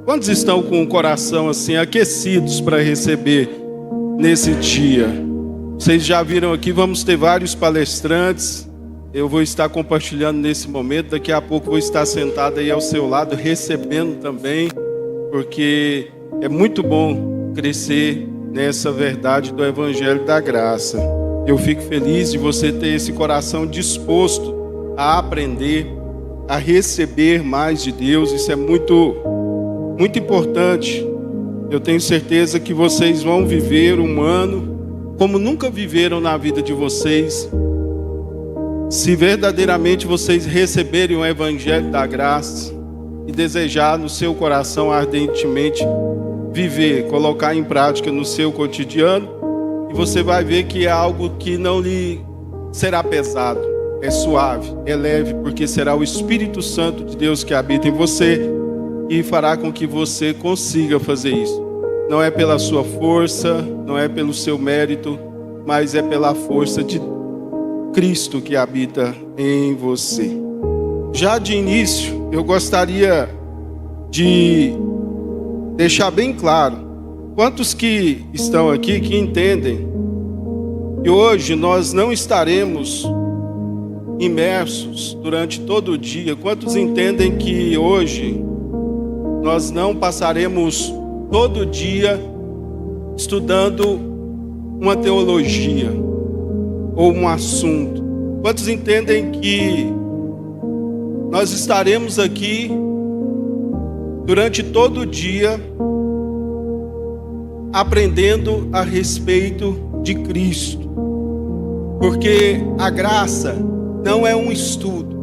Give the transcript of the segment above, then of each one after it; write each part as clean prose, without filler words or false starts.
Quantos estão com o coração assim aquecidos para receber nesse dia? Vocês já viram aqui, vamos ter vários palestrantes. Eu vou estar compartilhando nesse momento. Daqui a pouco vou estar sentado aí ao seu lado, recebendo também, porque é muito bom crescer nessa verdade do Evangelho da Graça. Eu fico feliz de você ter esse coração disposto a aprender, a receber mais de Deus. Isso é muito importante. Eu tenho certeza que vocês vão viver um ano como nunca viveram na vida de vocês, se verdadeiramente vocês receberem o Evangelho da Graça e desejar no seu coração ardentemente viver, colocar em prática no seu cotidiano, e você vai ver que é algo que não lhe será pesado, é suave, é leve, porque será o Espírito Santo de Deus que habita em você e fará com que você consiga fazer isso. Não é pela sua força, não é pelo seu mérito, mas é pela força de Cristo que habita em você. Já de início, eu gostaria de deixar bem claro, quantos que estão aqui que entendem que hoje nós não estaremos imersos durante todo o dia? Quantos entendem que hoje nós não passaremos todo dia estudando uma teologia ou um assunto? Quantos entendem que nós estaremos aqui durante todo o dia aprendendo a respeito de Cristo? Porque a graça não é um estudo,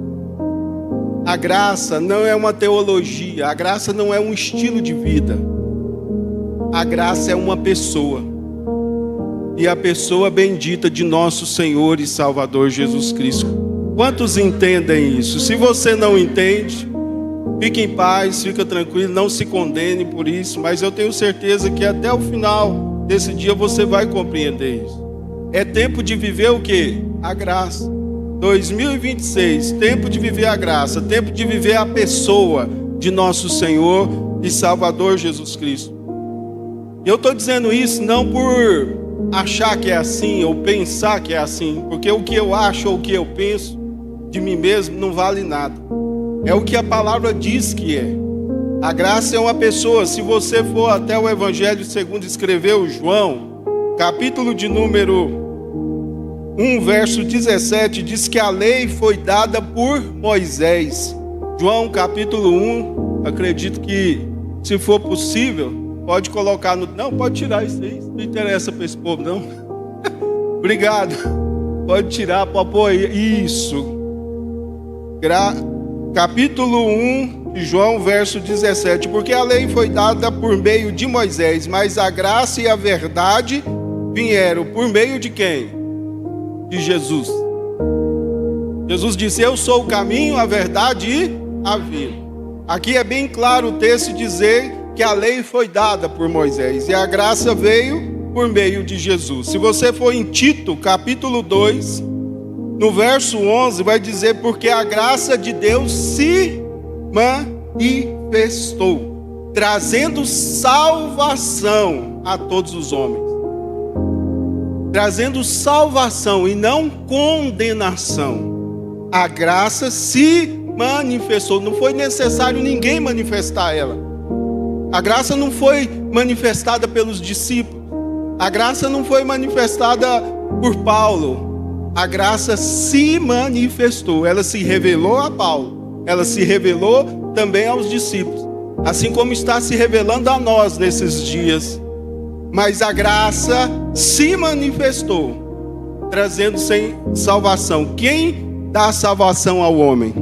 a graça não é uma teologia, a graça não é um estilo de vida, a graça é uma pessoa, e a pessoa bendita de nosso Senhor e Salvador Jesus Cristo. Quantos entendem isso? Se você não entende, fique em paz, fica tranquilo, não se condene por isso, mas eu tenho certeza que até o final desse dia você vai compreender isso. É tempo de viver o quê? A graça. 2026, tempo de viver a graça, tempo de viver a pessoa de nosso Senhor e Salvador Jesus Cristo. E eu estou dizendo isso não por achar que é assim ou pensar que é assim, porque o que eu acho ou o que eu penso de mim mesmo não vale nada. É o que a palavra diz que é. A graça é uma pessoa. Se você for até o Evangelho segundo escreveu João, capítulo de número 1, verso 17, diz que a lei foi dada por Moisés. João capítulo 1, acredito que, se for possível, pode colocar no... Não, pode tirar isso aí, não interessa para esse povo, não. Obrigado. Pode tirar, pode pôr aí. Isso. Capítulo 1 de João, verso 17. Porque a lei foi dada por meio de Moisés, mas a graça e a verdade vieram por meio de quem? De Jesus. Jesus disse: eu sou o caminho, a verdade e a vida. Aqui é bem claro o texto dizer que a lei foi dada por Moisés e a graça veio por meio de Jesus. Se você for em Tito, capítulo 2, no verso 11, vai dizer: porque a graça de Deus se manifestou, trazendo salvação a todos os homens. Trazendo salvação e não condenação. A graça se manifestou. Não foi necessário ninguém manifestar ela. A graça não foi manifestada pelos discípulos. A graça não foi manifestada por Paulo. A graça se manifestou. Ela se revelou a Paulo. Ela se revelou também aos discípulos. Assim como está se revelando a nós nesses dias. Mas a graça se manifestou, trazendo salvação. Quem dá salvação ao homem?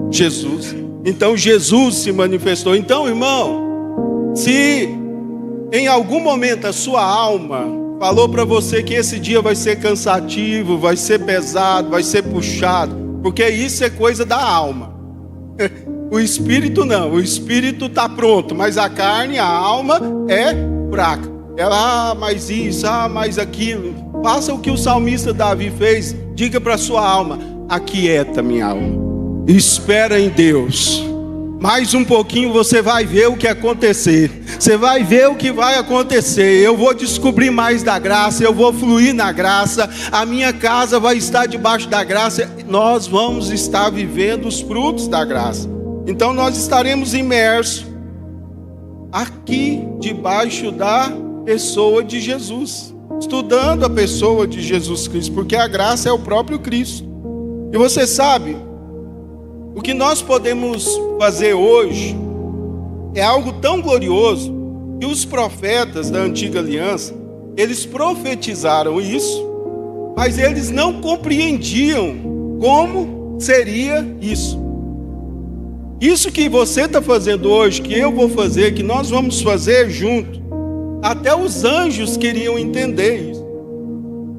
Jesus. Então Jesus se manifestou. Então, irmão, se em algum momento a sua alma falou para você que esse dia vai ser cansativo, vai ser pesado, vai ser puxado, porque isso é coisa da alma. O espírito não, o espírito está pronto, mas a carne, a alma é fraca. Ela, mais isso, mais aquilo. Faça o que o salmista Davi fez. Diga para sua alma: aquieta minha alma, espera em Deus. Mais um pouquinho você vai ver o que acontecer. Você vai ver o que vai acontecer. Eu vou descobrir mais da graça, eu vou fluir na graça. A minha casa vai estar debaixo da graça. Nós vamos estar vivendo os frutos da graça. Então nós estaremos imersos aqui debaixo da pessoa de Jesus, estudando a pessoa de Jesus Cristo, porque a graça é o próprio Cristo. E você sabe, o que nós podemos fazer hoje é algo tão glorioso que os profetas da antiga aliança, eles profetizaram isso, mas eles não compreendiam como seria isso. Isso que você está fazendo hoje, que eu vou fazer, que nós vamos fazer junto, até os anjos queriam entender isso.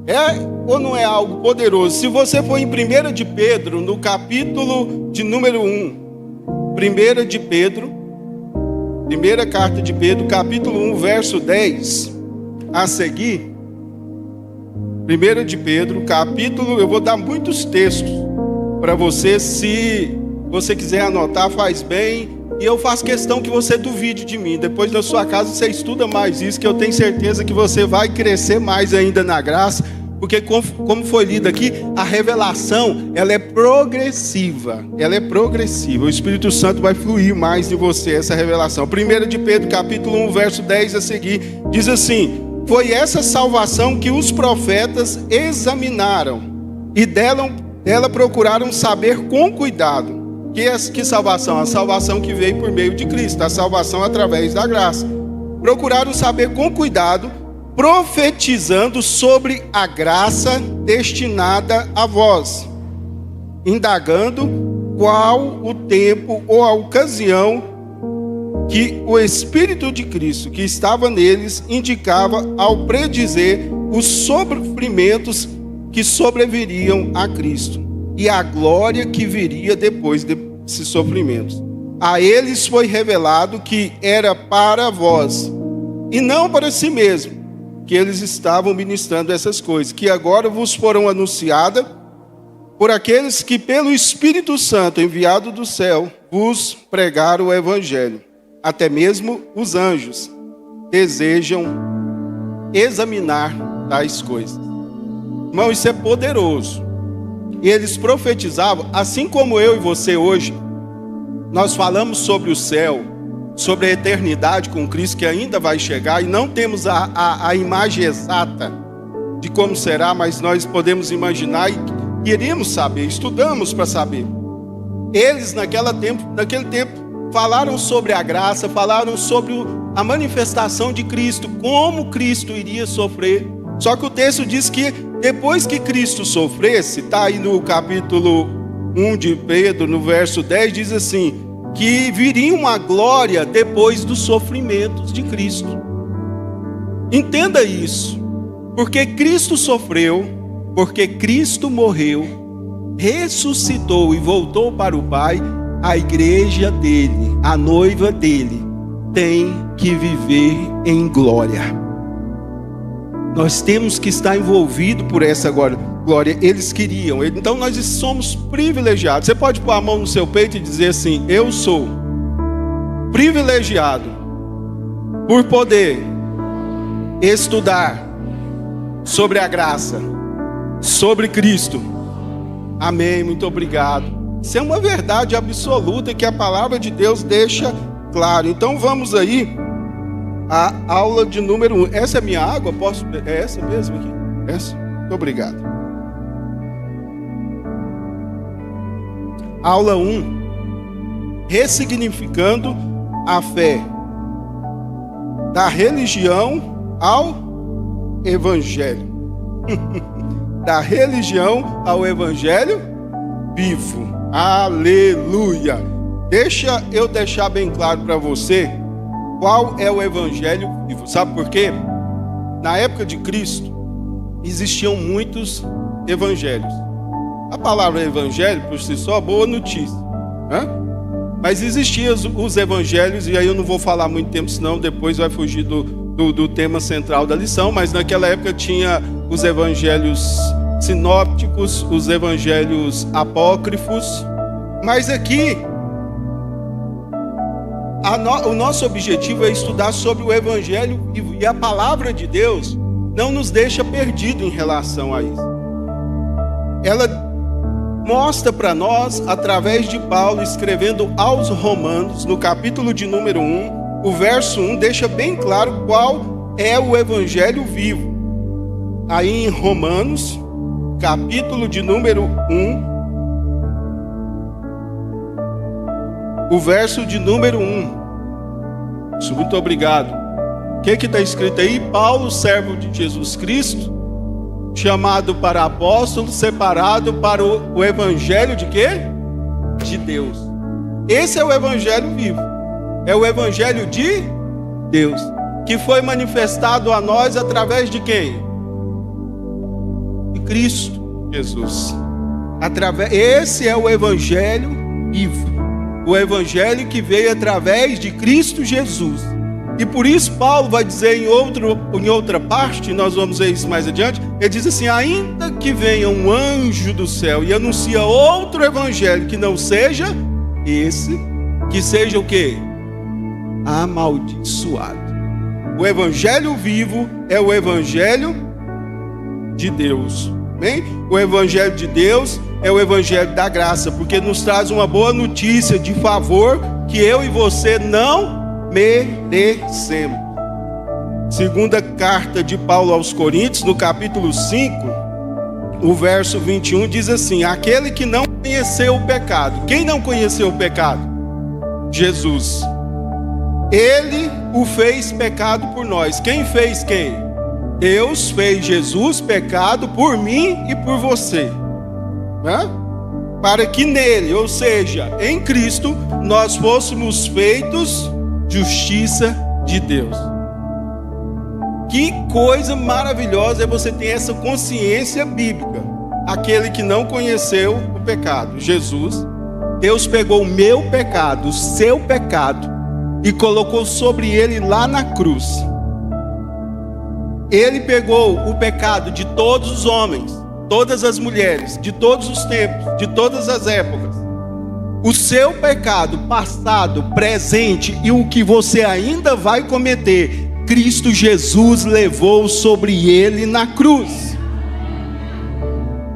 É ou não é algo poderoso? Se você for em 1 de Pedro, no capítulo de número 1, 1 de Pedro, primeira carta de Pedro, capítulo 1, verso 10, a seguir, 1 de Pedro, capítulo, eu vou dar muitos textos para você, se você quiser anotar, faz bem, e eu faço questão que você duvide de mim. Depois na sua casa você estuda mais isso, que eu tenho certeza que você vai crescer mais ainda na graça, porque como foi lido aqui, a revelação, ela é progressiva, o Espírito Santo vai fluir mais em você, essa revelação. 1 de Pedro, capítulo 1, verso 10 a seguir, diz assim: foi essa salvação que os profetas examinaram, e dela procuraram saber com cuidado. Que salvação? A salvação que veio por meio de Cristo, a salvação através da graça. Procuraram saber com cuidado, profetizando sobre a graça destinada a vós, indagando qual o tempo ou a ocasião que o Espírito de Cristo que estava neles indicava ao predizer os sofrimentos que sobreviriam a Cristo e a glória que viria depois desses sofrimentos. A eles foi revelado que era para vós, e não para si mesmo, que eles estavam ministrando essas coisas, que agora vos foram anunciadas por aqueles que pelo Espírito Santo enviado do céu vos pregaram o Evangelho. Até mesmo os anjos desejam examinar tais coisas. Irmão, isso é poderoso. E eles profetizavam, assim como eu e você hoje, nós falamos sobre o céu, sobre a eternidade com Cristo que ainda vai chegar, e não temos a imagem exata de como será, mas nós podemos imaginar e queremos saber, estudamos para saber. Eles naquele tempo falaram sobre a graça, falaram sobre a manifestação de Cristo, como Cristo iria sofrer. Só que o texto diz que depois que Cristo sofresse, está aí no capítulo 1 de Pedro, no verso 10, diz assim, que viria uma glória depois dos sofrimentos de Cristo. Entenda isso, porque Cristo sofreu, porque Cristo morreu, ressuscitou e voltou para o Pai, a igreja dele, a noiva dele, tem que viver em glória. Nós temos que estar envolvidos por essa glória. Eles queriam, então nós somos privilegiados. Você pode pôr a mão no seu peito e dizer assim: eu sou privilegiado por poder estudar sobre a graça, sobre Cristo. Amém, muito obrigado. Isso é uma verdade absoluta que a palavra de Deus deixa claro. Então vamos aí a aula de número 1. Essa é minha água? Posso? É essa mesmo aqui? Essa? Muito obrigado. Aula 1. Ressignificando a fé. Da religião ao evangelho. Da religião ao evangelho vivo. Aleluia. Deixa eu deixar bem claro para você qual é o evangelho vivo. Sabe por quê? Na época de Cristo, existiam muitos evangelhos. A palavra evangelho, por si só, boa notícia. Mas existiam os evangelhos, e aí eu não vou falar muito tempo, senão depois vai fugir do tema central da lição. Mas naquela época tinha os evangelhos sinópticos, os evangelhos apócrifos. Mas aqui, O nosso objetivo é estudar sobre o Evangelho vivo, e a palavra de Deus não nos deixa perdido em relação a isso. Ela mostra para nós, através de Paulo, escrevendo aos Romanos, no capítulo de número 1, o verso 1, deixa bem claro qual é o Evangelho vivo. Aí em Romanos, capítulo de número 1, o verso de número 1. Isso, muito obrigado. O que está escrito aí? Paulo, servo de Jesus Cristo, chamado para apóstolo, separado para o Evangelho de quê? De Deus. Esse é o Evangelho vivo. É o Evangelho de Deus, que foi manifestado a nós através de quem? De Cristo Jesus. Esse é o Evangelho vivo. O Evangelho que veio através de Cristo Jesus. E por isso Paulo vai dizer em outra parte, nós vamos ver isso mais adiante, ele diz assim: ainda que venha um anjo do céu e anuncia outro evangelho que não seja esse, que seja o quê? Amaldiçoado. O evangelho vivo é o evangelho de Deus. Bem? O evangelho de Deus é o evangelho da graça, porque nos traz uma boa notícia de favor que eu e você não merecemos. Segunda carta de Paulo aos Coríntios, no capítulo 5, o verso 21 diz assim: aquele que não conheceu o pecado. Quem não conheceu o pecado? Jesus. Ele o fez pecado por nós. Quem fez quem? Deus fez Jesus pecado por mim e por você, né? Para que nele, ou seja, em Cristo, nós fôssemos feitos justiça de Deus. Que coisa maravilhosa é você ter essa consciência bíblica. Aquele que não conheceu o pecado, Jesus, Deus pegou o meu pecado, o seu pecado, e colocou sobre ele lá na cruz. Ele pegou o pecado de todos os homens, todas as mulheres, de todos os tempos, de todas as épocas. O seu pecado passado, presente e o que você ainda vai cometer, Cristo Jesus levou sobre ele na cruz.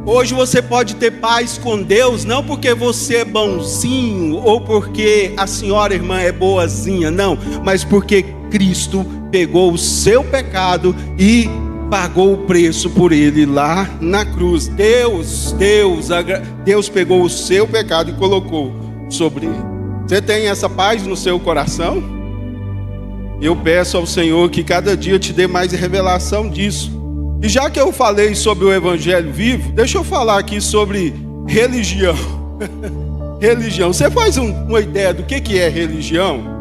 Hoje você pode ter paz com Deus, não porque você é bonzinho ou porque a senhora irmã é boazinha, não, mas porque Cristo pegou o seu pecado e pagou o preço por ele lá na cruz. Deus pegou o seu pecado e colocou sobre ele. Você tem essa paz no seu coração? Eu peço ao Senhor que cada dia te dê mais revelação disso. E já que eu falei sobre o Evangelho vivo, deixa eu falar aqui sobre religião. Religião. Você faz uma ideia do que é religião?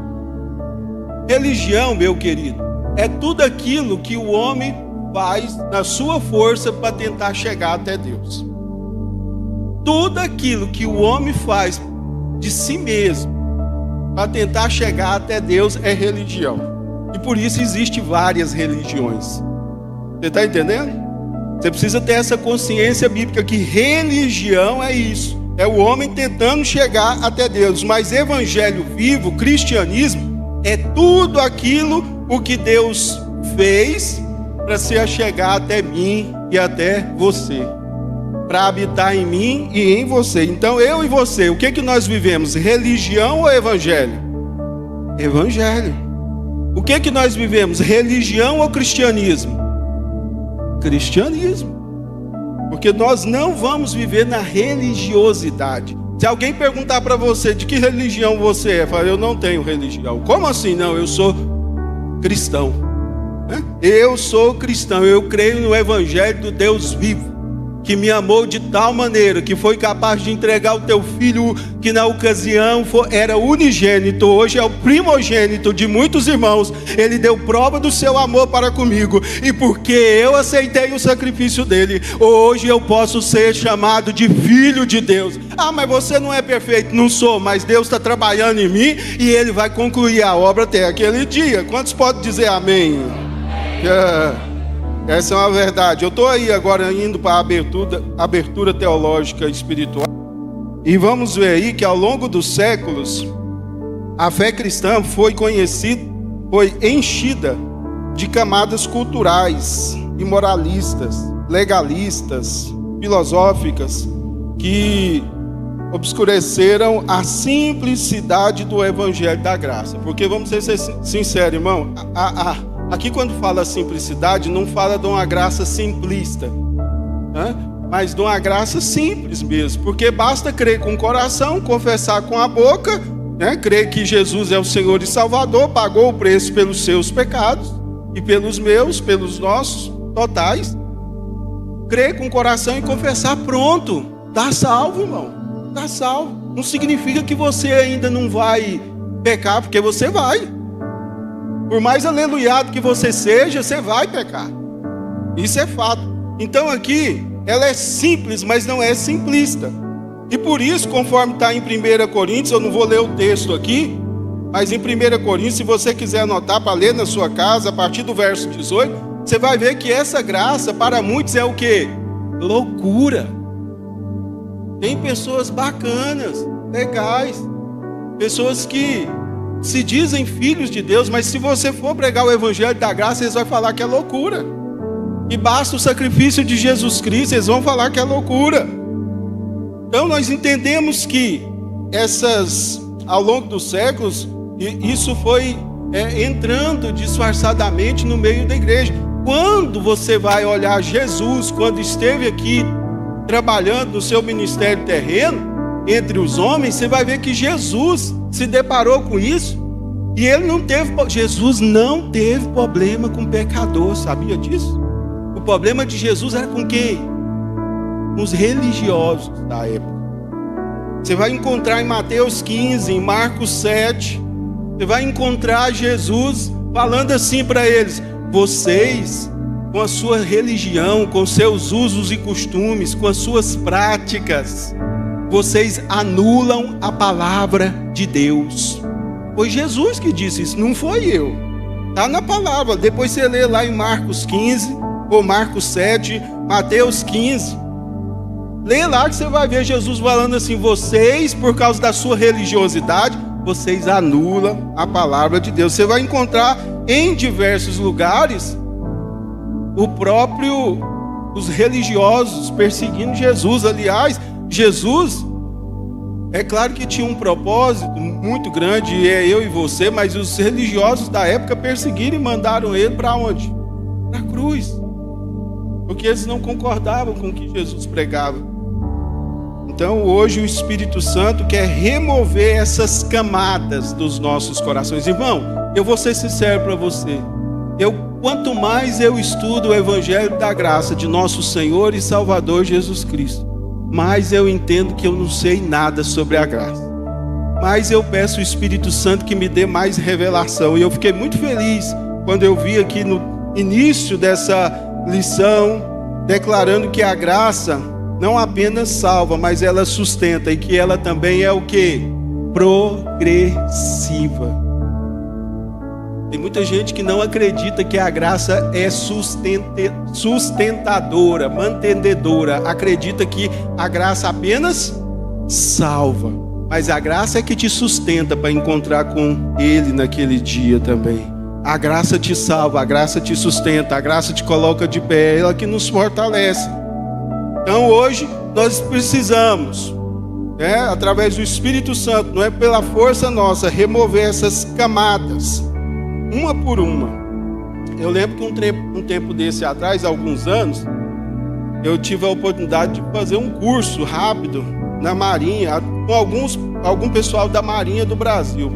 Religião, meu querido, é tudo aquilo que o homem faz na sua força para tentar chegar até Deus. Tudo aquilo que o homem faz de si mesmo para tentar chegar até Deus é religião. E por isso existem várias religiões. Você está entendendo? Você precisa ter essa consciência bíblica que religião é isso. É o homem tentando chegar até Deus. Mas evangelho vivo, cristianismo, é tudo aquilo o que Deus fez para se chegar até mim e até você, para habitar em mim e em você. Então eu e você, o que nós vivemos? Religião ou evangelho? Evangelho. O que nós vivemos? Religião ou cristianismo? Cristianismo. Porque nós não vamos viver na religiosidade. Se alguém perguntar para você de que religião você é, fala: eu não tenho religião. Como assim? Não, eu sou cristão. Eu sou cristão, eu creio no evangelho do Deus vivo, que me amou de tal maneira que foi capaz de entregar o teu filho, que na ocasião era unigênito, hoje é o primogênito de muitos irmãos. Ele deu prova do seu amor para comigo, e porque eu aceitei o sacrifício dele, hoje eu posso ser chamado de filho de Deus. Ah, mas você não é perfeito. Não sou, mas Deus está trabalhando em mim e ele vai concluir a obra até aquele dia. Quantos podem dizer amém? Essa é uma verdade. Eu estou aí agora indo para a abertura teológica espiritual. E vamos ver aí que ao longo dos séculos, A fé cristã foi enchida de camadas culturais e moralistas, legalistas, filosóficas, que obscureceram a simplicidade do evangelho da graça. Porque vamos ser sinceros, irmão, aqui quando fala simplicidade, não fala de uma graça simplista, né? Mas de uma graça simples mesmo, porque basta crer com o coração, confessar com a boca, né? Crer que Jesus é o Senhor e Salvador, pagou o preço pelos seus pecados e pelos meus, pelos nossos totais. Crer com o coração e confessar, pronto, está salvo, irmão, está salvo. Não significa que você ainda não vai pecar, porque você vai. Por mais aleluiado que você seja, você vai pecar. Isso é fato. Então aqui, ela é simples, mas não é simplista. E por isso, conforme está em 1 Coríntios, eu não vou ler o texto aqui, mas em 1 Coríntios, se você quiser anotar para ler na sua casa, a partir do verso 18, você vai ver que essa graça para muitos é o quê? Loucura. Tem pessoas bacanas, legais, pessoas que se dizem filhos de Deus, mas se você for pregar o evangelho da graça, eles vão falar que é loucura. E basta o sacrifício de Jesus Cristo, eles vão falar que é loucura. Então nós entendemos que ao longo dos séculos, isso foi entrando disfarçadamente no meio da igreja. Quando você vai olhar Jesus, quando esteve aqui trabalhando no seu ministério terreno, entre os homens, você vai ver que Jesus se deparou com isso. E Jesus não teve problema com pecador, sabia disso? O problema de Jesus era com quem? Com os religiosos da época. Você vai encontrar em Mateus 15, em Marcos 7, você vai encontrar Jesus falando assim para eles: vocês, com a sua religião, com seus usos e costumes, com as suas práticas, vocês anulam a palavra de Deus. Foi Jesus que disse isso, não foi eu. Está na palavra. Depois você lê lá em Marcos 15, ou Marcos 7, Mateus 15. Lê lá que você vai ver Jesus falando assim: vocês, por causa da sua religiosidade, vocês anulam a palavra de Deus. Você vai encontrar em diversos lugares os religiosos perseguindo Jesus. Aliás, Jesus, é claro que tinha um propósito muito grande, é eu e você, mas os religiosos da época perseguiram e mandaram ele para onde? Para a cruz, porque eles não concordavam com o que Jesus pregava. Então hoje o Espírito Santo quer remover essas camadas dos nossos corações. Irmão, eu vou ser sincero para você. Quanto mais eu estudo o Evangelho da graça de nosso Senhor e Salvador Jesus Cristo, mais eu entendo que eu não sei nada sobre a graça. Mas eu peço o Espírito Santo que me dê mais revelação. E eu fiquei muito feliz quando eu vi aqui no início dessa lição, declarando que a graça não apenas salva, mas ela sustenta, e que ela também é o quê? Progressiva. Tem muita gente que não acredita que a graça é sustentadora, mantenedora. Acredita que a graça apenas salva, mas a graça é que te sustenta para encontrar com Ele naquele dia também. A graça te salva, a graça te sustenta, a graça te coloca de pé, ela que nos fortalece. Então hoje nós precisamos, através do Espírito Santo, não é pela força nossa, remover essas camadas, uma por uma. Eu lembro que um tempo desse atrás, alguns anos, eu tive a oportunidade de fazer um curso rápido na Marinha, com algum pessoal da Marinha do Brasil.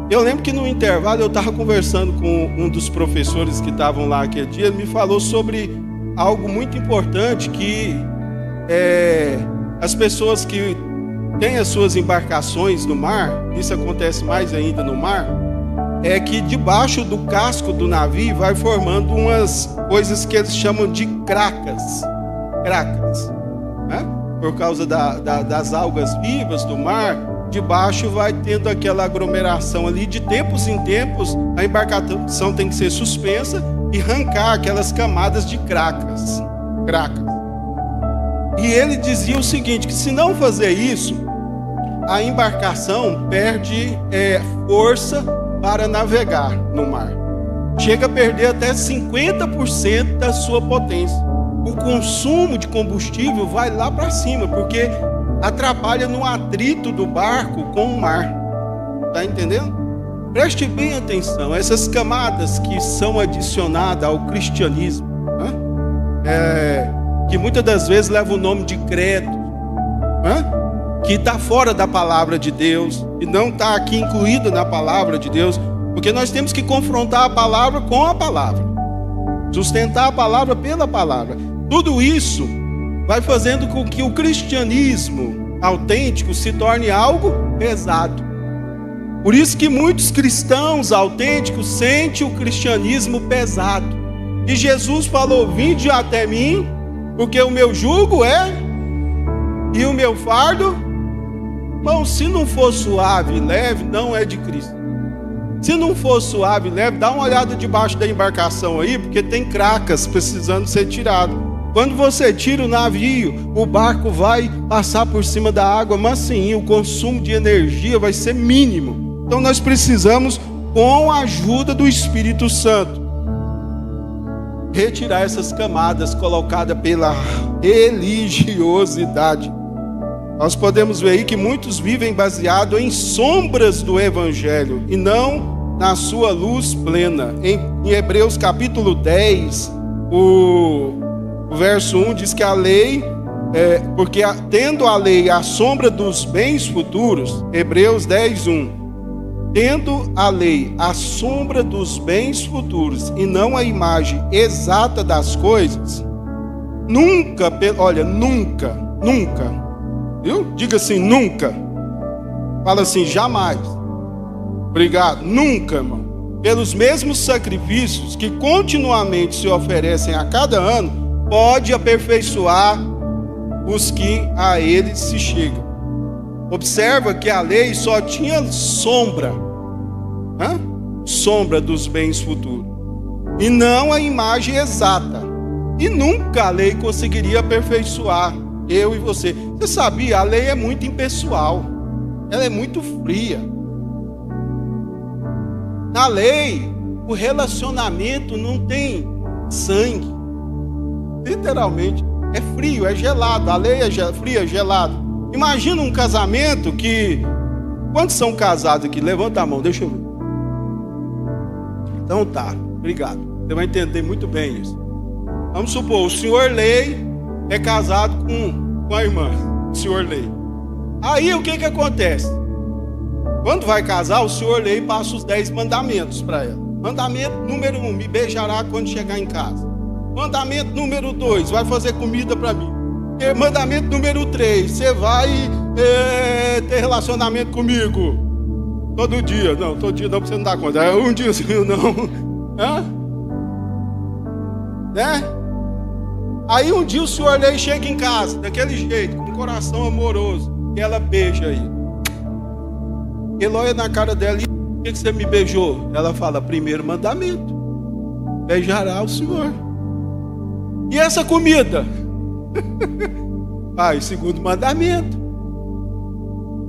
Eu lembro que no intervalo eu estava conversando com um dos professores que estavam lá aquele dia. Ele me falou sobre algo muito importante, que as pessoas que têm as suas embarcações no mar, isso acontece mais ainda no mar, é que debaixo do casco do navio vai formando umas coisas que eles chamam de cracas, né? Por causa das algas vivas do mar, debaixo vai tendo aquela aglomeração ali. De tempos em tempos a embarcação tem que ser suspensa e arrancar aquelas camadas de cracas. E ele dizia o seguinte, que se não fazer isso, a embarcação perde força para navegar no mar. Chega a perder até 50% da sua potência. O consumo de combustível vai lá para cima, porque atrapalha no atrito do barco com o mar. Está entendendo? Preste bem atenção. Essas camadas que são adicionadas ao cristianismo, que muitas das vezes levam o nome de credo, que está fora da palavra de Deus, e não está aqui incluído na palavra de Deus, porque nós temos que confrontar a palavra com a palavra, sustentar a palavra pela palavra. Tudo isso vai fazendo com que o cristianismo autêntico se torne algo pesado. Por isso que muitos cristãos autênticos sentem o cristianismo pesado. E Jesus falou: vinde até mim, porque o meu jugo e o meu fardo. Bom, se não for suave e leve, não é de Cristo. Se não for suave e leve, dá uma olhada debaixo da embarcação aí, porque tem cracas precisando ser tirado. Quando você tira o navio, o barco vai passar por cima da água mansinho, o consumo de energia vai ser mínimo. Então nós precisamos, com a ajuda do Espírito Santo, retirar essas camadas colocadas pela religiosidade. Nós podemos ver aí que muitos vivem baseado em sombras do Evangelho e não na sua luz plena. Em Hebreus capítulo 10, o verso 1 diz que a lei, porque tendo a lei a sombra dos bens futuros, Hebreus 10, 1, tendo a lei a sombra dos bens futuros e não a imagem exata das coisas, nunca, viu? Diga assim, nunca. Fala assim, jamais. Obrigado. Nunca, irmão. Pelos mesmos sacrifícios que continuamente se oferecem a cada ano, pode aperfeiçoar os que a ele se chegam. Observa que a lei só tinha sombra, sombra dos bens futuros, e não a imagem exata. E nunca a lei conseguiria aperfeiçoar eu e você. Você sabia? A lei é muito impessoal. Ela é muito fria. Na lei, o relacionamento não tem sangue. Literalmente, é frio, é gelado. A lei é fria, é gelado. Imagina um casamento que... Quantos são casados aqui? Levanta a mão, deixa eu ver. Então tá, obrigado. Você vai entender muito bem isso. Vamos supor, o senhor Lei é casado com a irmã, o senhor Lei. Aí o que acontece? Quando vai casar, o senhor Lei passa os 10 mandamentos para ela. Mandamento número 1, me beijará quando chegar em casa. Mandamento número 2, vai fazer comida para mim. E mandamento número 3, você vai ter relacionamento comigo todo dia. Não, todo dia não, porque você não dá conta. É um dia sim, não. Né? Aí um dia o senhor Lei chega em casa, daquele jeito, com um coração amoroso, e ela beija aí. Ele olha na cara dela e: por que você me beijou? Ela fala: primeiro mandamento, beijará o senhor. E essa comida? Pai, segundo mandamento.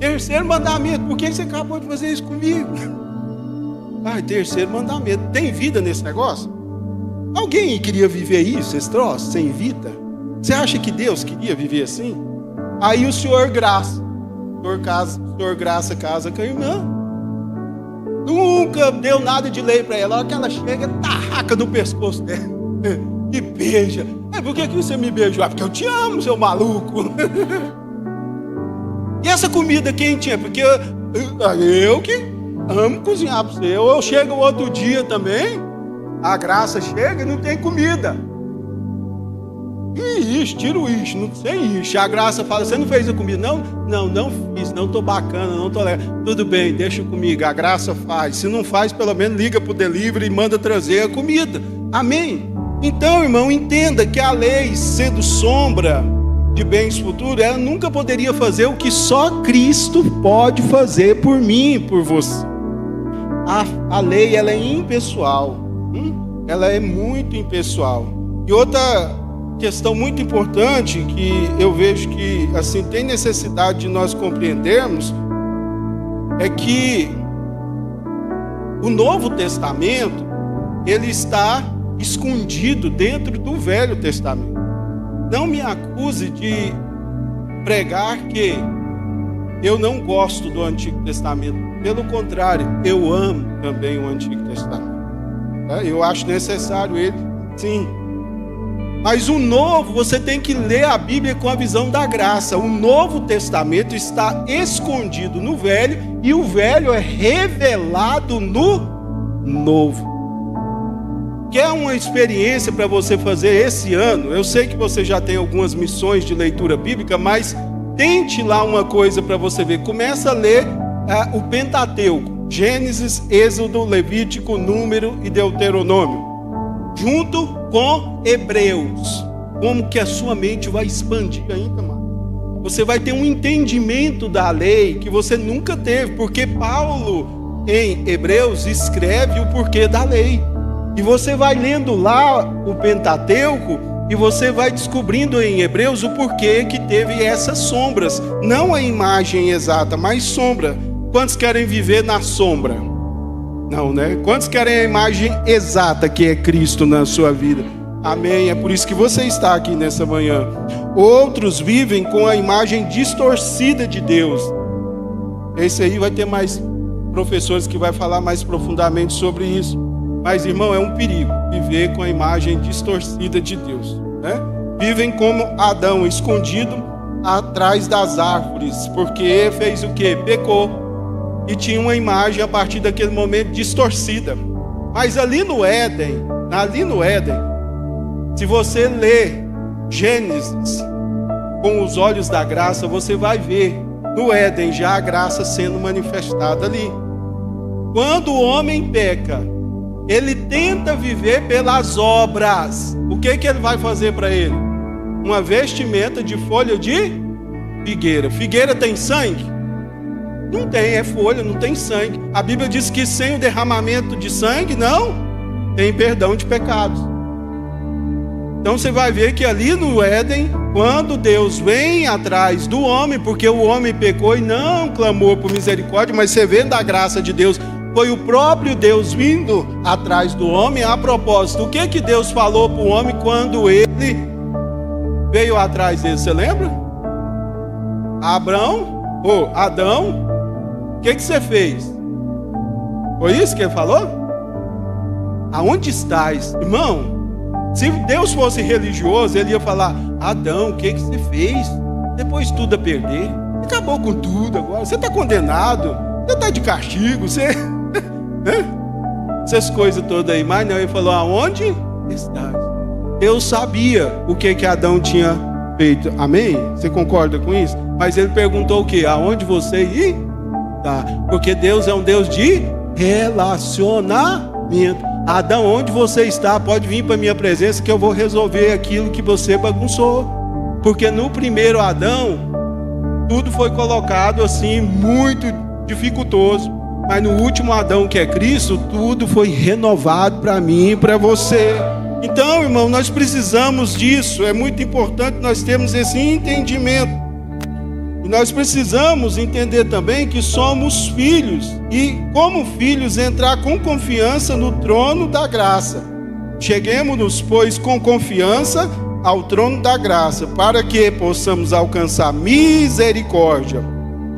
Terceiro mandamento: por que você acabou de fazer isso comigo? Pai, terceiro mandamento. Tem vida nesse negócio? Alguém queria viver isso, esse troço, sem vida? Você acha que Deus queria viver assim? Aí o senhor Graça, o senhor Graça casa com a irmã. Nunca deu nada de lei para ela. A hora que ela chega, tarraca no pescoço dela e beija. Por que você me beijou? Porque eu te amo, seu maluco. E essa comida quem tinha? Porque eu que amo cozinhar para você. Eu chego outro dia também, a Graça chega e não tem comida. E isso, tira o isso, não tem isso. A Graça fala: você não fez a comida? Não fiz, não estou bacana, não estou legal. Tudo bem, deixa comigo, a Graça faz. Se não faz, pelo menos liga para o delivery e manda trazer a comida. Amém? Então, irmão, entenda que a lei, sendo sombra de bens futuros, ela nunca poderia fazer o que só Cristo pode fazer por mim e por você. A lei, ela é impessoal. Ela é muito impessoal. E outra questão muito importante que eu vejo que assim tem necessidade de nós compreendermos é que o Novo Testamento, ele está escondido dentro do Velho Testamento. Não me acuse de pregar que eu não gosto do Antigo Testamento. Pelo contrário, eu amo também o Antigo Testamento. Eu acho necessário ele, sim. Mas o Novo, você tem que ler a Bíblia com a visão da graça. O Novo Testamento está escondido no Velho e o Velho é revelado no Novo. Quer uma experiência para você fazer esse ano? Eu sei que você já tem algumas missões de leitura bíblica, mas tente lá uma coisa para você ver. Começa a ler o Pentateuco: Gênesis, Êxodo, Levítico, Número e Deuteronômio, junto com Hebreus. Como que a sua mente vai expandir ainda mais. Você vai ter um entendimento da lei que você nunca teve, porque Paulo, em Hebreus, escreve o porquê da lei. E você vai lendo lá o Pentateuco e você vai descobrindo em Hebreus o porquê que teve essas sombras. Não a imagem exata, mas sombra. Quantos querem viver na sombra? Não, né? Quantos querem a imagem exata que é Cristo na sua vida? Amém. É por isso que você está aqui nessa manhã. Outros vivem com a imagem distorcida de Deus. Esse aí vai ter mais professores que vai falar mais profundamente sobre isso. Mas, irmão, é um perigo viver com a imagem distorcida de Deus, né? Vivem como Adão, escondido atrás das árvores, porque fez o quê? Pecou. E tinha uma imagem a partir daquele momento distorcida. Mas ali no Éden, se você ler Gênesis com os olhos da graça, você vai ver no Éden já a graça sendo manifestada ali. Quando o homem peca, ele tenta viver pelas obras. O que ele vai fazer para ele? Uma vestimenta de folha de figueira. Figueira tem sangue? Não tem, é folha, não tem sangue. A Bíblia diz que sem o derramamento de sangue, não tem perdão de pecados. Então você vai ver que ali no Éden, quando Deus vem atrás do homem, porque o homem pecou e não clamou por misericórdia, mas você vê da graça de Deus, foi o próprio Deus vindo atrás do homem. A propósito, o que Deus falou para o homem quando ele veio atrás dele? Você lembra? Adão, o que você fez? Foi isso que ele falou? Aonde estás? Irmão, se Deus fosse religioso, ele ia falar: Adão, o que você fez? Depois tudo a perder. Acabou com tudo agora. Você está condenado. Você está de castigo. Essas coisas todas aí. Mas não, ele falou: aonde estás? Deus sabia o que Adão tinha feito. Amém? Você concorda com isso? Mas ele perguntou o que? Aonde você está? Porque Deus é um Deus de relacionamento. Adão, onde você está? Pode vir para a minha presença que eu vou resolver aquilo que você bagunçou. Porque no primeiro Adão, tudo foi colocado assim, muito dificultoso. Mas no último Adão, que é Cristo, tudo foi renovado para mim e para você. Então, irmão, nós precisamos disso. É muito importante nós termos esse entendimento. E nós precisamos entender também que somos filhos. E como filhos, entrar com confiança no trono da graça. Cheguemos-nos, pois, com confiança ao trono da graça, para que possamos alcançar misericórdia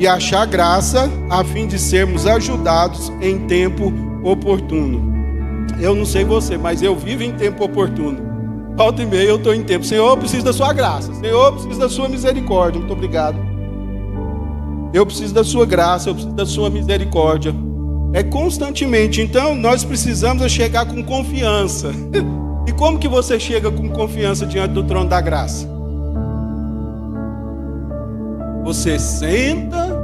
e achar graça, a fim de sermos ajudados em tempo oportuno. Eu não sei você, mas eu vivo em tempo oportuno. Volta e meia eu estou em tempo. Senhor, eu preciso da sua graça. Senhor, eu preciso da sua misericórdia. Muito obrigado. Eu preciso da sua graça, eu preciso da sua misericórdia. É constantemente. Então nós precisamos chegar com confiança. E como que você chega com confiança diante do trono da graça? Você senta,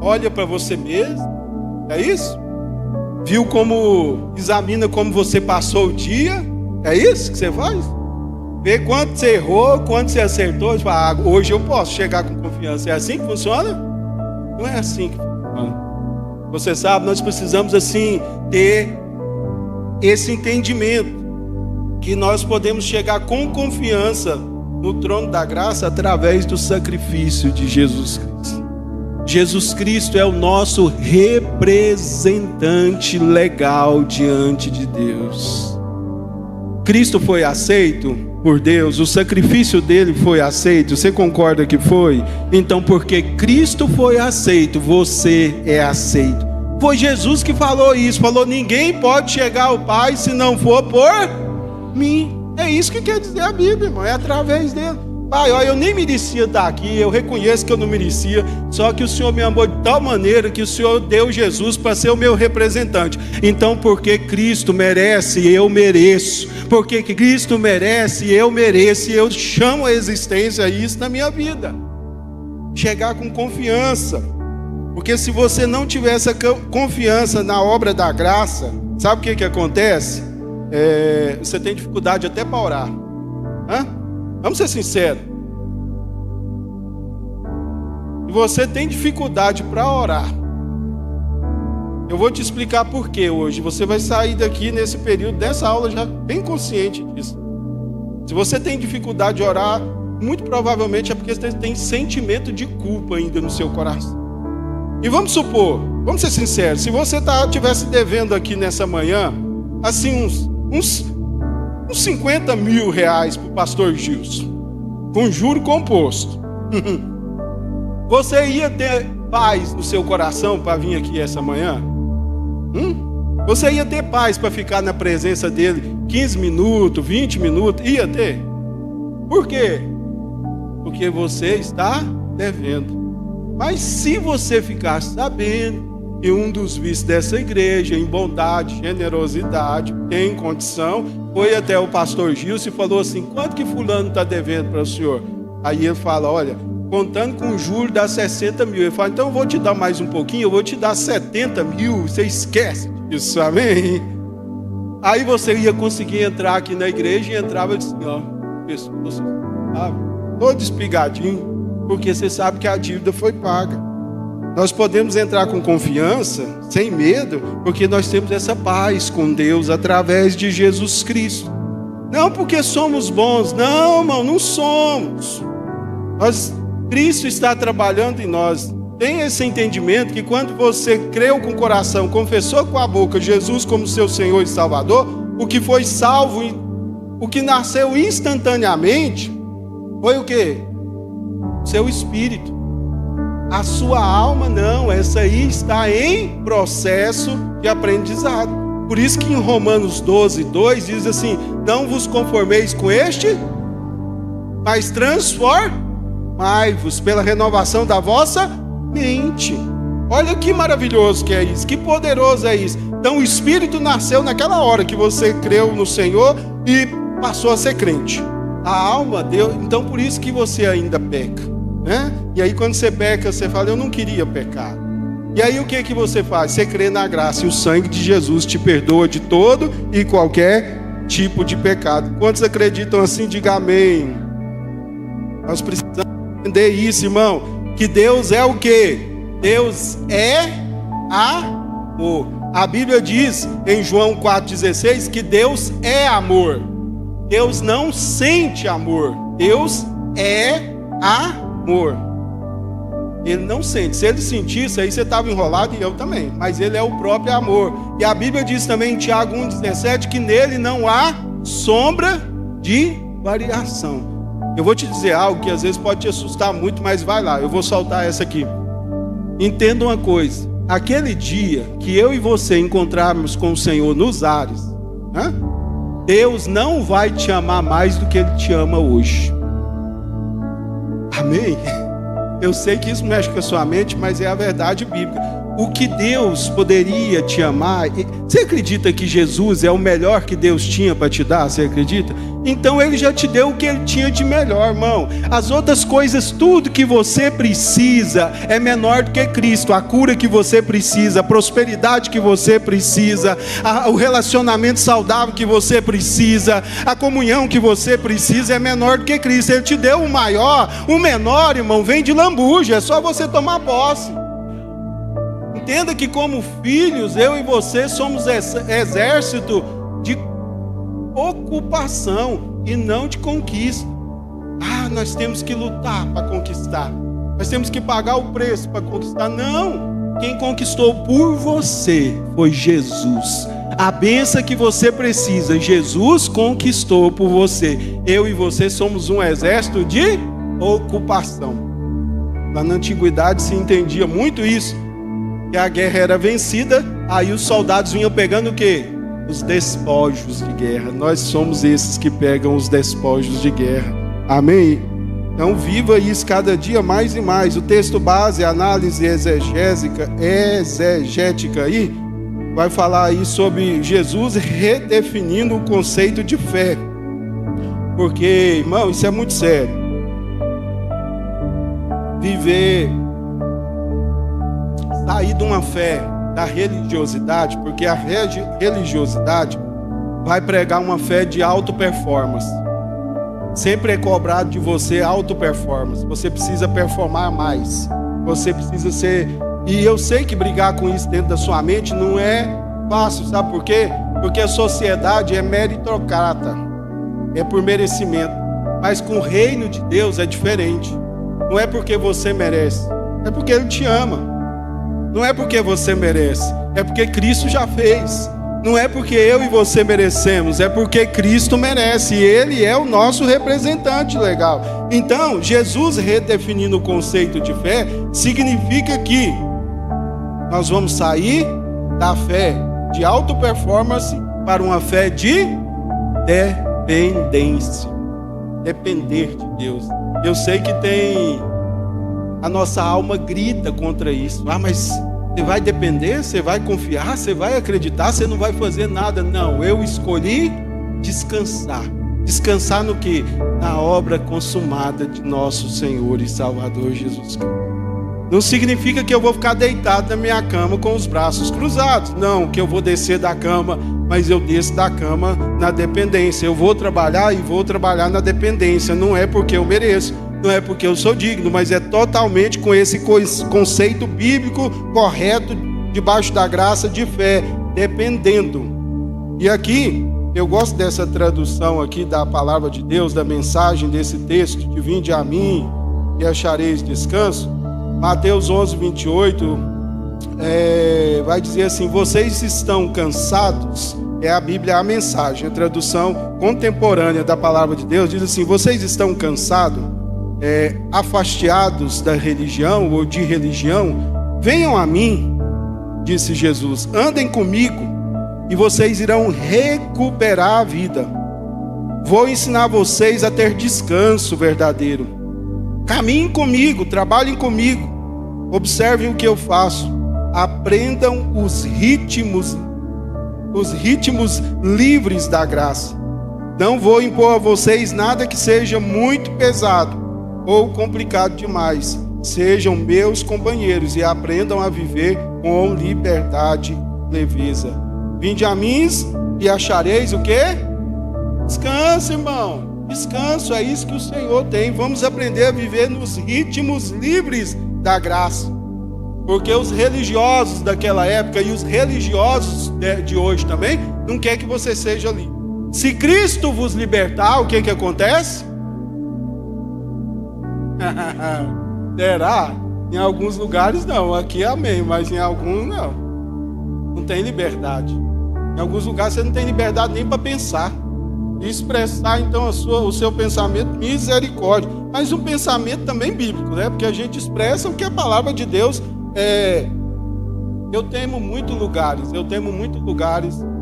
olha para você mesmo. É isso? Viu como, examina como você passou o dia? É isso que você faz? Vê quanto você errou, quanto você acertou. Fala, hoje eu posso chegar com confiança. É assim que funciona? Não é assim que funciona. Você sabe, nós precisamos assim ter esse entendimento, que nós podemos chegar com confiança no trono da graça através do sacrifício de Jesus Cristo. Jesus Cristo é o nosso representante legal diante de Deus. Cristo foi aceito por Deus, o sacrifício dele foi aceito, você concorda que foi? Então, porque Cristo foi aceito, você é aceito. Foi Jesus que falou isso, falou: ninguém pode chegar ao Pai se não for por mim. É isso que quer dizer a Bíblia, irmão, é através dele. Pai, olha, eu nem merecia estar aqui, eu reconheço que eu não merecia, só que o Senhor me amou de tal maneira que o Senhor deu Jesus para ser o meu representante. Então, porque Cristo merece, eu mereço. Porque Cristo merece, eu mereço, e eu chamo a existência isso na minha vida. Chegar com confiança. Porque se você não tiver essa confiança na obra da graça, sabe o que acontece? Você tem dificuldade até para orar. Vamos ser sinceros. Se você tem dificuldade para orar, eu vou te explicar por quê hoje. Você vai sair daqui nesse período, dessa aula, já bem consciente disso. Se você tem dificuldade de orar, muito provavelmente é porque você tem sentimento de culpa ainda no seu coração. E vamos supor, vamos ser sinceros, se você estivesse devendo aqui nessa manhã, assim, uns 50 mil reais para o pastor Gilson, com juro composto, você ia ter paz no seu coração para vir aqui essa manhã? Você ia ter paz para ficar na presença dele 15 minutos, 20 minutos? Ia ter? Por quê? Porque você está devendo. Mas se você ficar sabendo que um dos vícios dessa igreja, em bondade, generosidade, tem condição, foi até o pastor Gilson e falou assim: quanto que fulano está devendo para o senhor? Aí ele fala: olha, contando com juros dá 60 mil. Ele fala: então eu vou te dar mais um pouquinho, eu vou te dar 70 mil, você esquece disso, amém? Aí você ia conseguir entrar aqui na igreja e entrava assim, ó, pessoas, sabe, todo espigadinho, porque você sabe que a dívida foi paga. Nós podemos entrar com confiança, sem medo, porque nós temos essa paz com Deus através de Jesus Cristo. Não porque somos bons, não, irmão, não somos. Cristo está trabalhando em nós. Tenha esse entendimento que quando você creu com o coração, confessou com a boca Jesus como seu Senhor e Salvador, o que foi salvo, o que nasceu instantaneamente, foi o quê? Seu espírito. A sua alma não, essa aí está em processo de aprendizado. Por isso que em Romanos 12:2 diz assim: não vos conformeis com este, mas transformai-vos pela renovação da vossa mente. Olha que maravilhoso que é isso, que poderoso é isso. Então o Espírito nasceu naquela hora que você creu no Senhor e passou a ser crente. A alma deu, então por isso que você ainda peca, né? E aí quando você peca, você fala: eu não queria pecar. E aí o que você faz? Você crê na graça, e o sangue de Jesus te perdoa de todo e qualquer tipo de pecado. Quantos acreditam assim? Diga amém. Nós precisamos entender isso, irmão, que Deus é o quê? Deus é amor. A Bíblia diz em João 4,16 que Deus é amor. Deus não sente amor, Deus é amor. Ele não sente. Se ele sentisse, aí você estava enrolado, e eu também. Mas ele é o próprio amor. E a Bíblia diz também em Tiago 1,17 que nele não há sombra de variação. Eu vou te dizer algo que às vezes pode te assustar muito, mas vai lá, eu vou soltar essa aqui. Entenda uma coisa: aquele dia que eu e você encontrarmos com o Senhor nos ares, né? Deus não vai te amar mais do que Ele te ama hoje. Amém? Eu sei que isso mexe com a sua mente, mas é a verdade bíblica. O que Deus poderia te amar... Você acredita que Jesus é o melhor que Deus tinha para te dar? Você acredita? Então Ele já te deu o que Ele tinha de melhor, irmão. As outras coisas, tudo que você precisa é menor do que Cristo. A cura que você precisa, a prosperidade que você precisa, o relacionamento saudável que você precisa, a comunhão que você precisa é menor do que Cristo. Ele te deu o maior. O menor, irmão, vem de lambuja, é só você tomar posse. Entenda que como filhos, eu e você somos exército de ocupação e não de conquista. Nós temos que lutar para conquistar. Nós temos que pagar o preço para conquistar. Não! Quem conquistou por você foi Jesus. A bênção que você precisa, Jesus conquistou por você. Eu e você somos um exército de ocupação. Lá na antiguidade se entendia muito isso, que a guerra era vencida, aí os soldados vinham pegando o quê? Os despojos de guerra. Nós somos esses que pegam os despojos de guerra. Amém? Então viva isso cada dia mais e mais. O texto base, a análise exegética aí, vai falar aí sobre Jesus redefinindo o conceito de fé. Porque, irmão, isso é muito sério. Sair de uma fé da religiosidade, porque a religiosidade vai pregar uma fé de auto-performance. Sempre é cobrado de você auto-performance. Você precisa performar mais. Você precisa ser... E eu sei que brigar com isso dentro da sua mente não é fácil, sabe por quê? Porque a sociedade é meritocrata, é por merecimento. Mas com o reino de Deus é diferente. Não é porque você merece, é porque Ele te ama. Não é porque você merece, é porque Cristo já fez. Não é porque eu e você merecemos, é porque Cristo merece. E Ele é o nosso representante legal. Então, Jesus redefinindo o conceito de fé significa que nós vamos sair da fé de auto-performance para uma fé de dependência. Depender de Deus. Eu sei que a nossa alma grita contra isso. Ah, mas você vai depender? Você vai confiar? Você vai acreditar? Você não vai fazer nada? Não, eu escolhi descansar. Descansar no quê? Na obra consumada de nosso Senhor e Salvador Jesus Cristo. Não significa que eu vou ficar deitado na minha cama com os braços cruzados. Não, que eu vou descer da cama, mas eu desço da cama na dependência. Eu vou trabalhar e vou trabalhar na dependência. Não é porque eu mereço, não é porque eu sou digno, mas é totalmente com esse conceito bíblico correto, debaixo da graça de fé, dependendo. E aqui, eu gosto dessa tradução aqui da palavra de Deus, da mensagem desse texto, de vinde a mim e achareis descanso. Mateus 11, 28, vai dizer assim: vocês estão cansados? É a Bíblia, a mensagem, a tradução contemporânea da palavra de Deus, diz assim: vocês estão cansados, afastiados da religião ou de religião? Venham a mim, disse Jesus, andem comigo e vocês irão recuperar a vida. Vou ensinar vocês a ter descanso verdadeiro. Caminhem comigo, trabalhem comigo, observem o que eu faço, aprendam os ritmos livres da graça. Não vou impor a vocês nada que seja muito pesado ou complicado demais. Sejam meus companheiros e aprendam a viver com liberdade e leveza. Vinde a mim e achareis o quê? Descanso, irmão. Descanso, é isso que o Senhor tem. Vamos aprender a viver nos ritmos livres da graça. Porque os religiosos daquela época e os religiosos de hoje também não querem que você seja livre. Se Cristo vos libertar, o que acontece? Será? Em alguns lugares não, aqui amém, mas em alguns não. Não tem liberdade. Em alguns lugares você não tem liberdade nem para pensar. Expressar então o seu pensamento, misericórdia. Mas um pensamento também bíblico, né? Porque a gente expressa o que a palavra de Deus é. Eu temo muitos lugares.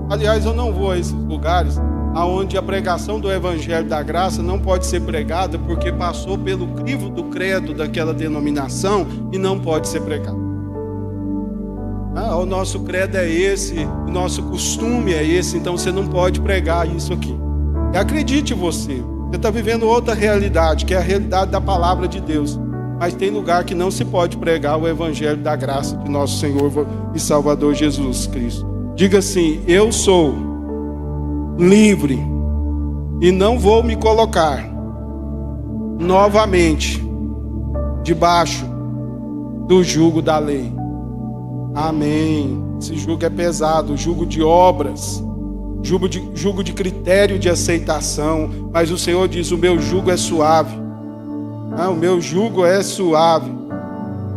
Aliás, eu não vou a esses lugares onde a pregação do Evangelho da Graça não pode ser pregada porque passou pelo crivo do credo daquela denominação e não pode ser pregada. O nosso credo é esse, o nosso costume é esse, então você não pode pregar isso aqui. E acredite você está vivendo outra realidade, que é a realidade da palavra de Deus. Mas tem lugar que não se pode pregar o Evangelho da Graça de nosso Senhor e Salvador Jesus Cristo. Diga assim: eu sou livre e não vou me colocar novamente debaixo do jugo da lei. Amém. Esse jugo é pesado, jugo de obras, jugo de critério de aceitação. Mas o Senhor diz: o meu jugo é suave. O meu jugo é suave.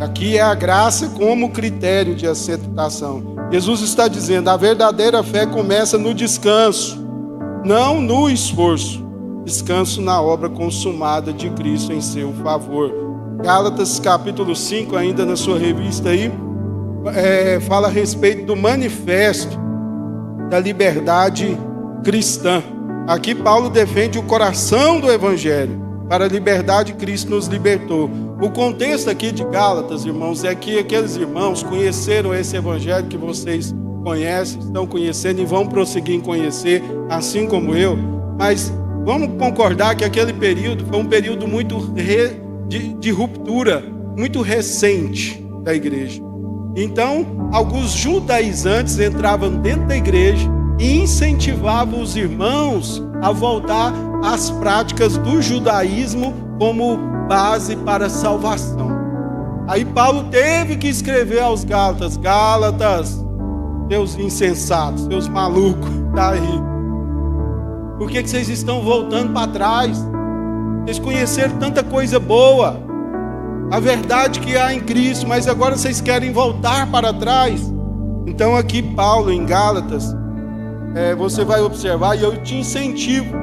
Aqui é a graça como critério de aceitação. Jesus está dizendo, a verdadeira fé começa no descanso, não no esforço. Descanso na obra consumada de Cristo em seu favor. Gálatas capítulo 5, ainda na sua revista aí, fala a respeito do manifesto da liberdade cristã. Aqui Paulo defende o coração do Evangelho. Para a liberdade, Cristo nos libertou. O contexto aqui de Gálatas, irmãos, é que aqueles irmãos conheceram esse Evangelho que vocês conhecem, estão conhecendo e vão prosseguir em conhecer, assim como eu. Mas vamos concordar que aquele período foi um período muito de ruptura, muito recente da igreja. Então, alguns judaizantes entravam dentro da igreja e incentivavam os irmãos a voltar às práticas do judaísmo como base para a salvação. Aí Paulo teve que escrever aos Gálatas: Gálatas, seus insensatos, seus malucos, tá aí. Por que vocês estão voltando para trás? Vocês conheceram tanta coisa boa, a verdade que há em Cristo, mas agora vocês querem voltar para trás. Então aqui Paulo em Gálatas, você vai observar, e eu te incentivo,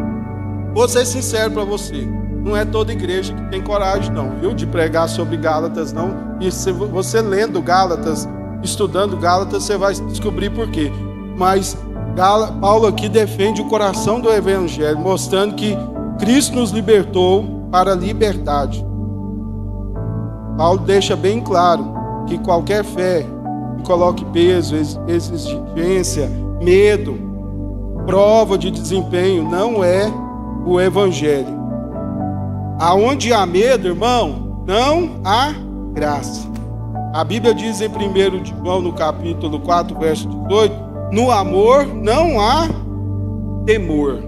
vou ser sincero para você, não é toda igreja que tem coragem não, viu, de pregar sobre Gálatas não. E se você lendo Gálatas, estudando Gálatas, você vai descobrir por quê. Mas Paulo aqui defende o coração do Evangelho, mostrando que Cristo nos libertou para a liberdade. Paulo deixa bem claro que qualquer fé que coloque peso, exigência, medo, prova de desempenho, não é o Evangelho. Aonde há medo, irmão, não há graça. A Bíblia diz em 1 de João, no capítulo 4, verso 18, no amor não há temor.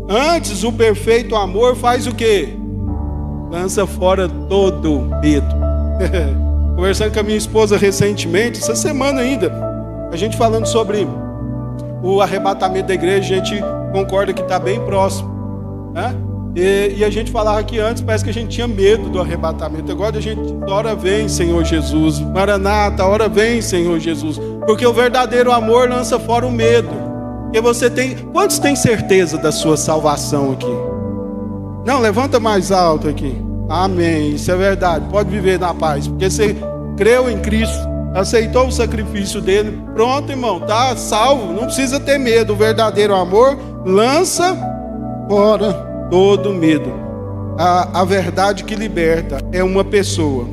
Antes, o perfeito amor faz o quê? Lança fora todo medo. Conversando com a minha esposa recentemente, essa semana ainda, a gente falando sobre o arrebatamento da igreja, a gente concorda que está bem próximo, né? E a gente falava que antes parece que a gente tinha medo do arrebatamento. Agora a gente diz, hora vem, Senhor Jesus. Maranata, hora vem, Senhor Jesus. Porque o verdadeiro amor lança fora o medo. Porque você tem... Quantos têm certeza da sua salvação aqui? Não, levanta mais alto aqui. Amém, isso é verdade. Pode viver na paz. Porque você creu em Cristo, aceitou o sacrifício dele. Pronto, irmão, tá salvo. Não precisa ter medo. O verdadeiro amor lança fora todo medo. A verdade que liberta é uma pessoa.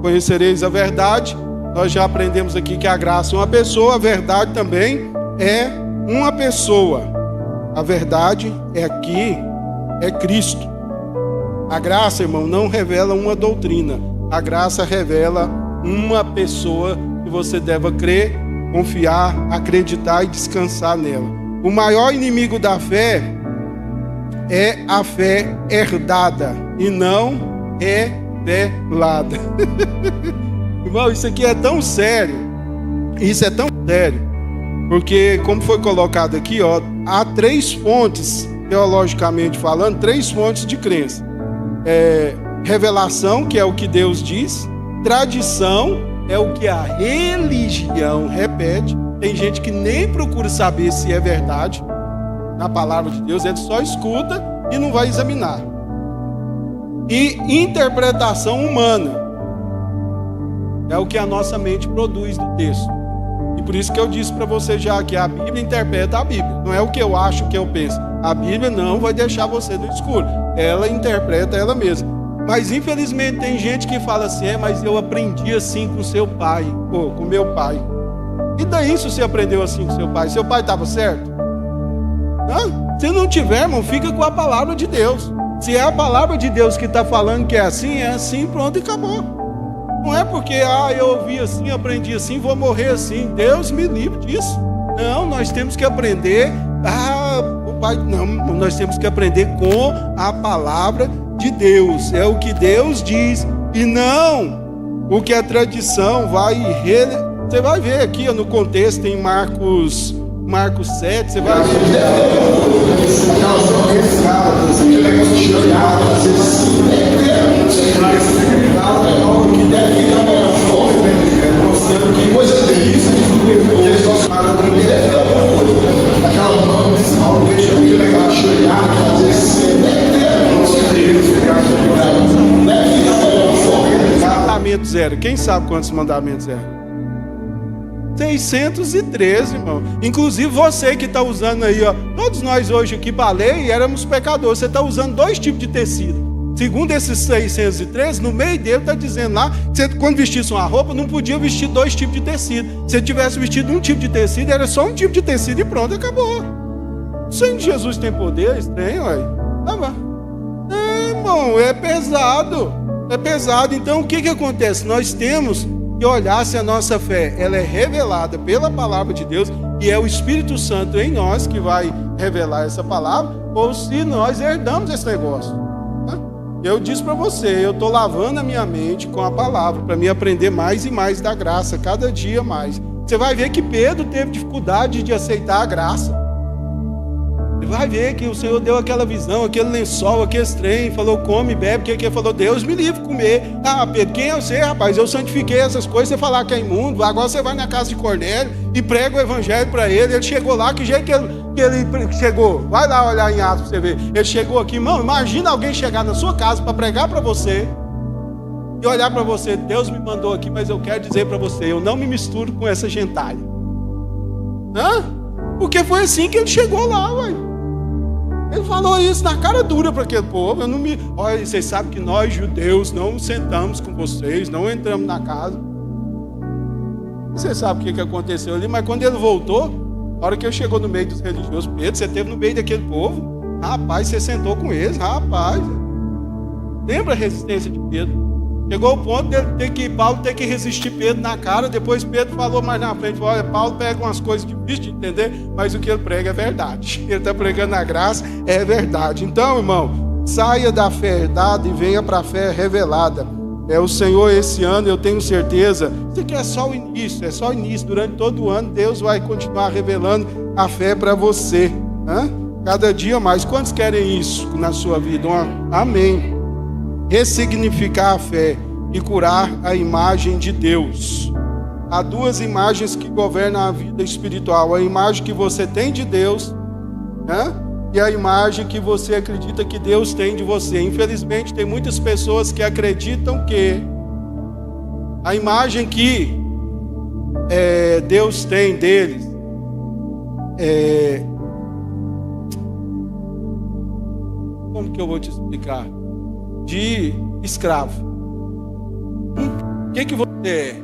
Conhecereis a verdade. Nós já aprendemos aqui que a graça é uma pessoa. A verdade também é uma pessoa. A verdade é Cristo. A graça, irmão, não revela uma doutrina. A graça revela uma pessoa que você deve crer, confiar, acreditar e descansar nela. O maior inimigo da fé é a fé herdada e não revelada. Irmão, isso aqui é tão sério. Isso é tão sério. Porque, como foi colocado aqui, há 3 fontes, teologicamente falando, 3 fontes de crença. Revelação, que é o que Deus diz. Tradição é o que a religião repete. Tem gente que nem procura saber se é verdade na palavra de Deus, ele só escuta e não vai examinar. E interpretação humana é o que a nossa mente produz do texto. E por isso que eu disse para você já que a Bíblia interpreta a Bíblia. Não é o que eu acho, o que eu penso. A Bíblia não vai deixar você no escuro. Ela interpreta ela mesma. Mas infelizmente tem gente que fala assim, mas eu aprendi assim com seu pai, ou com meu pai. E daí se você aprendeu assim com seu pai? Seu pai estava certo? Se não tiver, irmão, fica com a palavra de Deus. Se é a palavra de Deus que está falando que é assim, pronto e acabou. Não é porque eu ouvi assim, aprendi assim, vou morrer assim. Deus me livre disso. Não, nós temos que aprender. O pai, não, nós temos que aprender com a palavra de Deus. É o que Deus diz e não o que a tradição vai. Você vai ver aqui no contexto em Marcos 7, você vai ver. Mandamento zero. Quem sabe quantos mandamentos eram? 613, irmão. Inclusive você que está usando aí, ó. Todos nós hoje aqui, baleia, éramos pecadores. Você está usando 2 tipos de tecido. Segundo esses 613, no meio dele está dizendo lá que você, quando vestisse uma roupa, não podia vestir 2 tipos de tecido. Se tivesse vestido um tipo de tecido, era só um tipo de tecido e pronto, acabou. O Senhor de Jesus tem poder, estranho, ué. Irmão, é pesado. É pesado. Então o que acontece? Nós temos que olhar se a nossa fé ela é revelada pela palavra de Deus e é o Espírito Santo em nós que vai revelar essa palavra, ou se nós herdamos esse negócio. Eu disse para você, eu estou lavando a minha mente com a palavra para me aprender mais e mais da graça, cada dia mais. Você vai ver que Pedro teve dificuldade de aceitar a graça. Você vai ver que o Senhor deu aquela visão, aquele lençol, aquele trem, falou come, bebe, que ele falou, Deus me livre de comer. Ah, Pedro, quem é você, rapaz? Eu santifiquei essas coisas, você falar que é imundo, agora você vai na casa de Cornélio e prega o evangelho para ele. Ele chegou lá, que jeito que ele chegou? Vai lá olhar em Atos para você ver. Ele chegou aqui, irmão, imagina alguém chegar na sua casa para pregar para você e olhar para você, Deus me mandou aqui, mas eu quero dizer para você, eu não me misturo com essa gentalha. Porque foi assim que ele chegou lá, ué. Ele falou isso na cara dura para aquele povo. Olha, vocês sabem que nós judeus não sentamos com vocês, não entramos na casa. Você sabe o que aconteceu ali, mas quando ele voltou, na hora que ele chegou no meio dos religiosos, Pedro, você esteve no meio daquele povo, rapaz, você sentou com eles, rapaz. Lembra a resistência de Pedro? Chegou o ponto de Paulo ter que resistir Pedro na cara. Depois Pedro falou mais na frente, olha, Paulo pega umas coisas difíceis de entender, mas o que ele prega é verdade. Ele está pregando a graça, é verdade. Então, irmão, saia da fé herdada e venha para a fé revelada. É o Senhor esse ano, eu tenho certeza. Isso aqui é só o início, é só o início. Durante todo o ano, Deus vai continuar revelando a fé para você. Cada dia mais. Quantos querem isso na sua vida? Amém. Ressignificar a fé e curar a imagem de Deus. Há 2 imagens que governam a vida espiritual: a imagem que você tem de Deus, e a imagem que você acredita que Deus tem de você. Infelizmente tem muitas pessoas que acreditam que a imagem que Deus tem deles como que eu vou te explicar? De escravo. O que você é?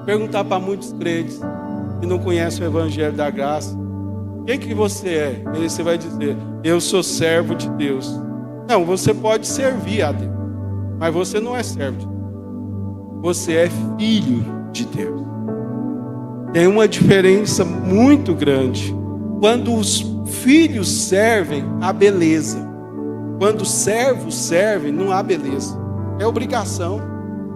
Perguntar para muitos crentes que não conhecem o evangelho da graça, o que você é? Aí você vai dizer, eu sou servo de Deus. Não, você pode servir a Deus, mas você não é servo de Deus. Você é filho de Deus. Tem uma diferença muito grande. Quando os filhos servem, há beleza. Quando servos servem, não há beleza. É obrigação.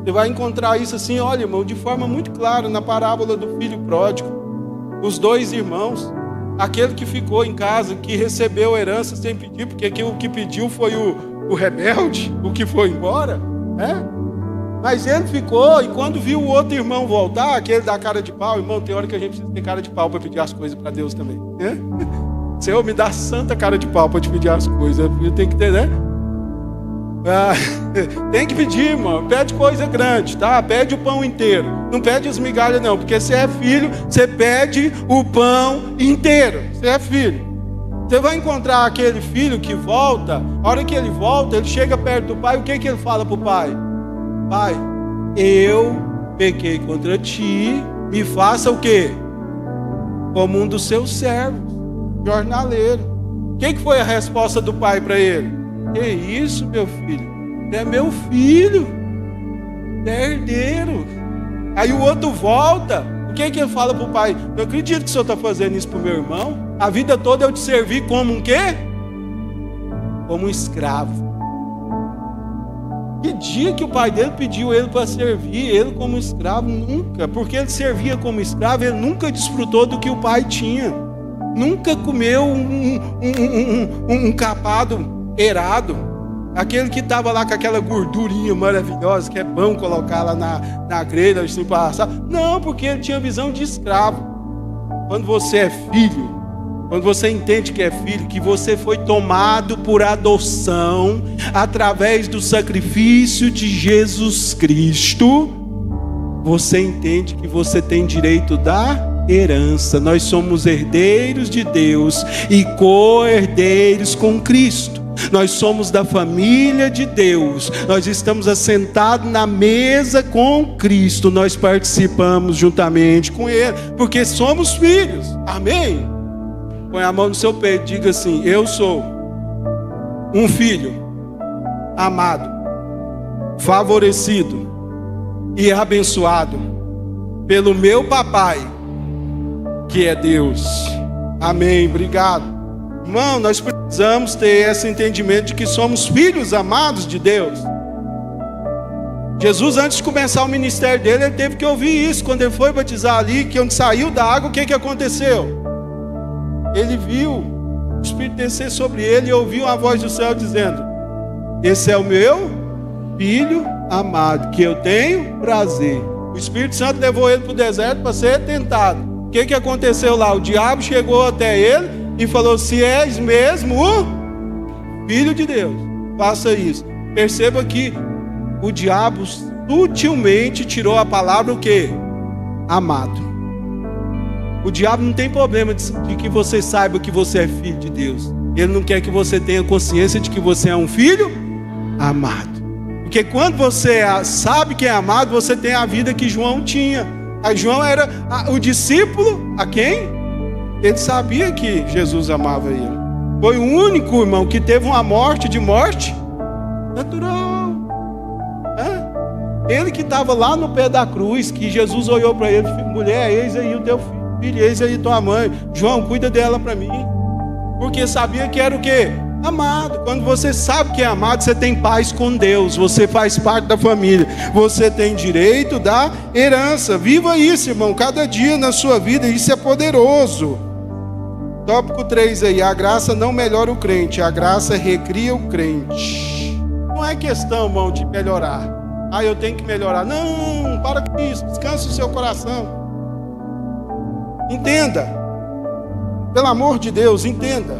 Você vai encontrar isso assim, olha, irmão, de forma muito clara na parábola do filho pródigo. Os 2 irmãos, aquele que ficou em casa, que recebeu herança sem pedir, porque o que pediu foi o rebelde, o que foi embora, Mas ele ficou, e quando viu o outro irmão voltar, aquele da cara de pau, irmão, tem hora que a gente precisa ter cara de pau para pedir as coisas para Deus também, Senhor, me dá santa cara de pau para te pedir as coisas. Tem que ter, tem que pedir, irmão. Pede coisa grande, tá? Pede o pão inteiro. Não pede as migalhas, não. Porque você é filho, você pede o pão inteiro. Você é filho. Você vai encontrar aquele filho que volta. A hora que ele volta, ele chega perto do pai. O que ele fala para o pai? Pai, eu pequei contra ti. Me faça o quê? Como um dos seus servos. Jornaleiro. O que foi a resposta do pai para ele? Que isso, meu filho? Você é meu filho. Você é herdeiro. Aí o outro volta. O que ele fala para o pai? Eu acredito que o senhor está fazendo isso para o meu irmão. A vida toda eu te servi como um quê? Como um escravo. Que dia que o pai dele pediu ele para servir ele como escravo? Nunca. Porque ele servia como escravo, ele nunca desfrutou do que o pai tinha. Nunca comeu um capado errado. Aquele que estava lá com aquela gordurinha maravilhosa, que é bom colocar lá na grelha, assim, para assar. Não, porque ele tinha visão de escravo. Quando você é filho, quando você entende que é filho, que você foi tomado por adoção, através do sacrifício de Jesus Cristo, você entende que você tem direito da herança. Nós somos herdeiros de Deus e co-herdeiros com Cristo. Nós somos da família de Deus. Nós estamos assentados na mesa com Cristo. Nós participamos juntamente com Ele, porque somos filhos. Amém? Põe a mão no seu peito, diga assim: eu sou um filho amado, favorecido e abençoado pelo meu papai, que é Deus. Amém, obrigado. Irmão, nós precisamos ter esse entendimento de que somos filhos amados de Deus. Jesus, antes de começar o ministério dele, ele teve que ouvir isso. Quando ele foi batizar ali, que onde saiu da água, o que aconteceu? Ele viu o Espírito descer sobre ele e ouviu a voz do céu dizendo: esse é o meu filho amado, que eu tenho prazer. O Espírito Santo levou ele para o deserto para ser tentado. O que aconteceu lá? O diabo chegou até ele e falou: se és mesmo o Filho de Deus, faça isso. Perceba que o diabo sutilmente tirou a palavra o quê? Amado. O diabo não tem problema de que você saiba que você é filho de Deus. Ele não quer que você tenha consciência de que você é um filho amado. Porque quando você sabe que é amado, você tem a vida que João tinha. Aí João era o discípulo a quem? Ele sabia que Jesus amava ele. Foi o único, irmão, que teve uma morte de morte natural. Ele que estava lá no pé da cruz, que Jesus olhou para ele: mulher, eis aí o teu filho, eis aí tua mãe. João, cuida dela para mim. Porque sabia que era o quê? Amado. Quando você sabe que é amado, você tem paz com Deus, você faz parte da família, você tem direito da herança. Viva isso, irmão, cada dia na sua vida. Isso é poderoso. Tópico 3 aí: a graça não melhora o crente, a graça recria o crente. Não é questão, irmão, de melhorar. Eu tenho que melhorar. Não, para com isso, descansa o seu coração. Entenda, pelo amor de Deus, entenda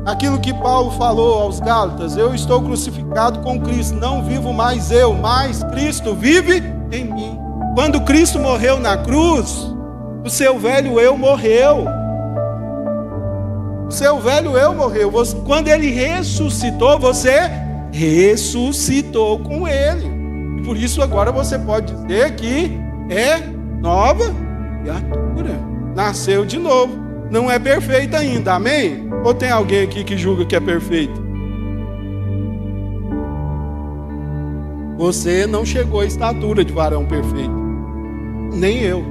aquilo que Paulo falou aos Gálatas: eu estou crucificado com Cristo, não vivo mais eu, mas Cristo vive em mim. Quando Cristo morreu na cruz, o seu velho eu morreu. O seu velho eu morreu. Quando ele ressuscitou, você ressuscitou com ele. Por isso agora você pode dizer que é nova criatura. Nasceu de novo. Não é perfeito ainda, amém? Ou tem alguém aqui que julga que é perfeito? Você não chegou à estatura de varão perfeito. Nem eu.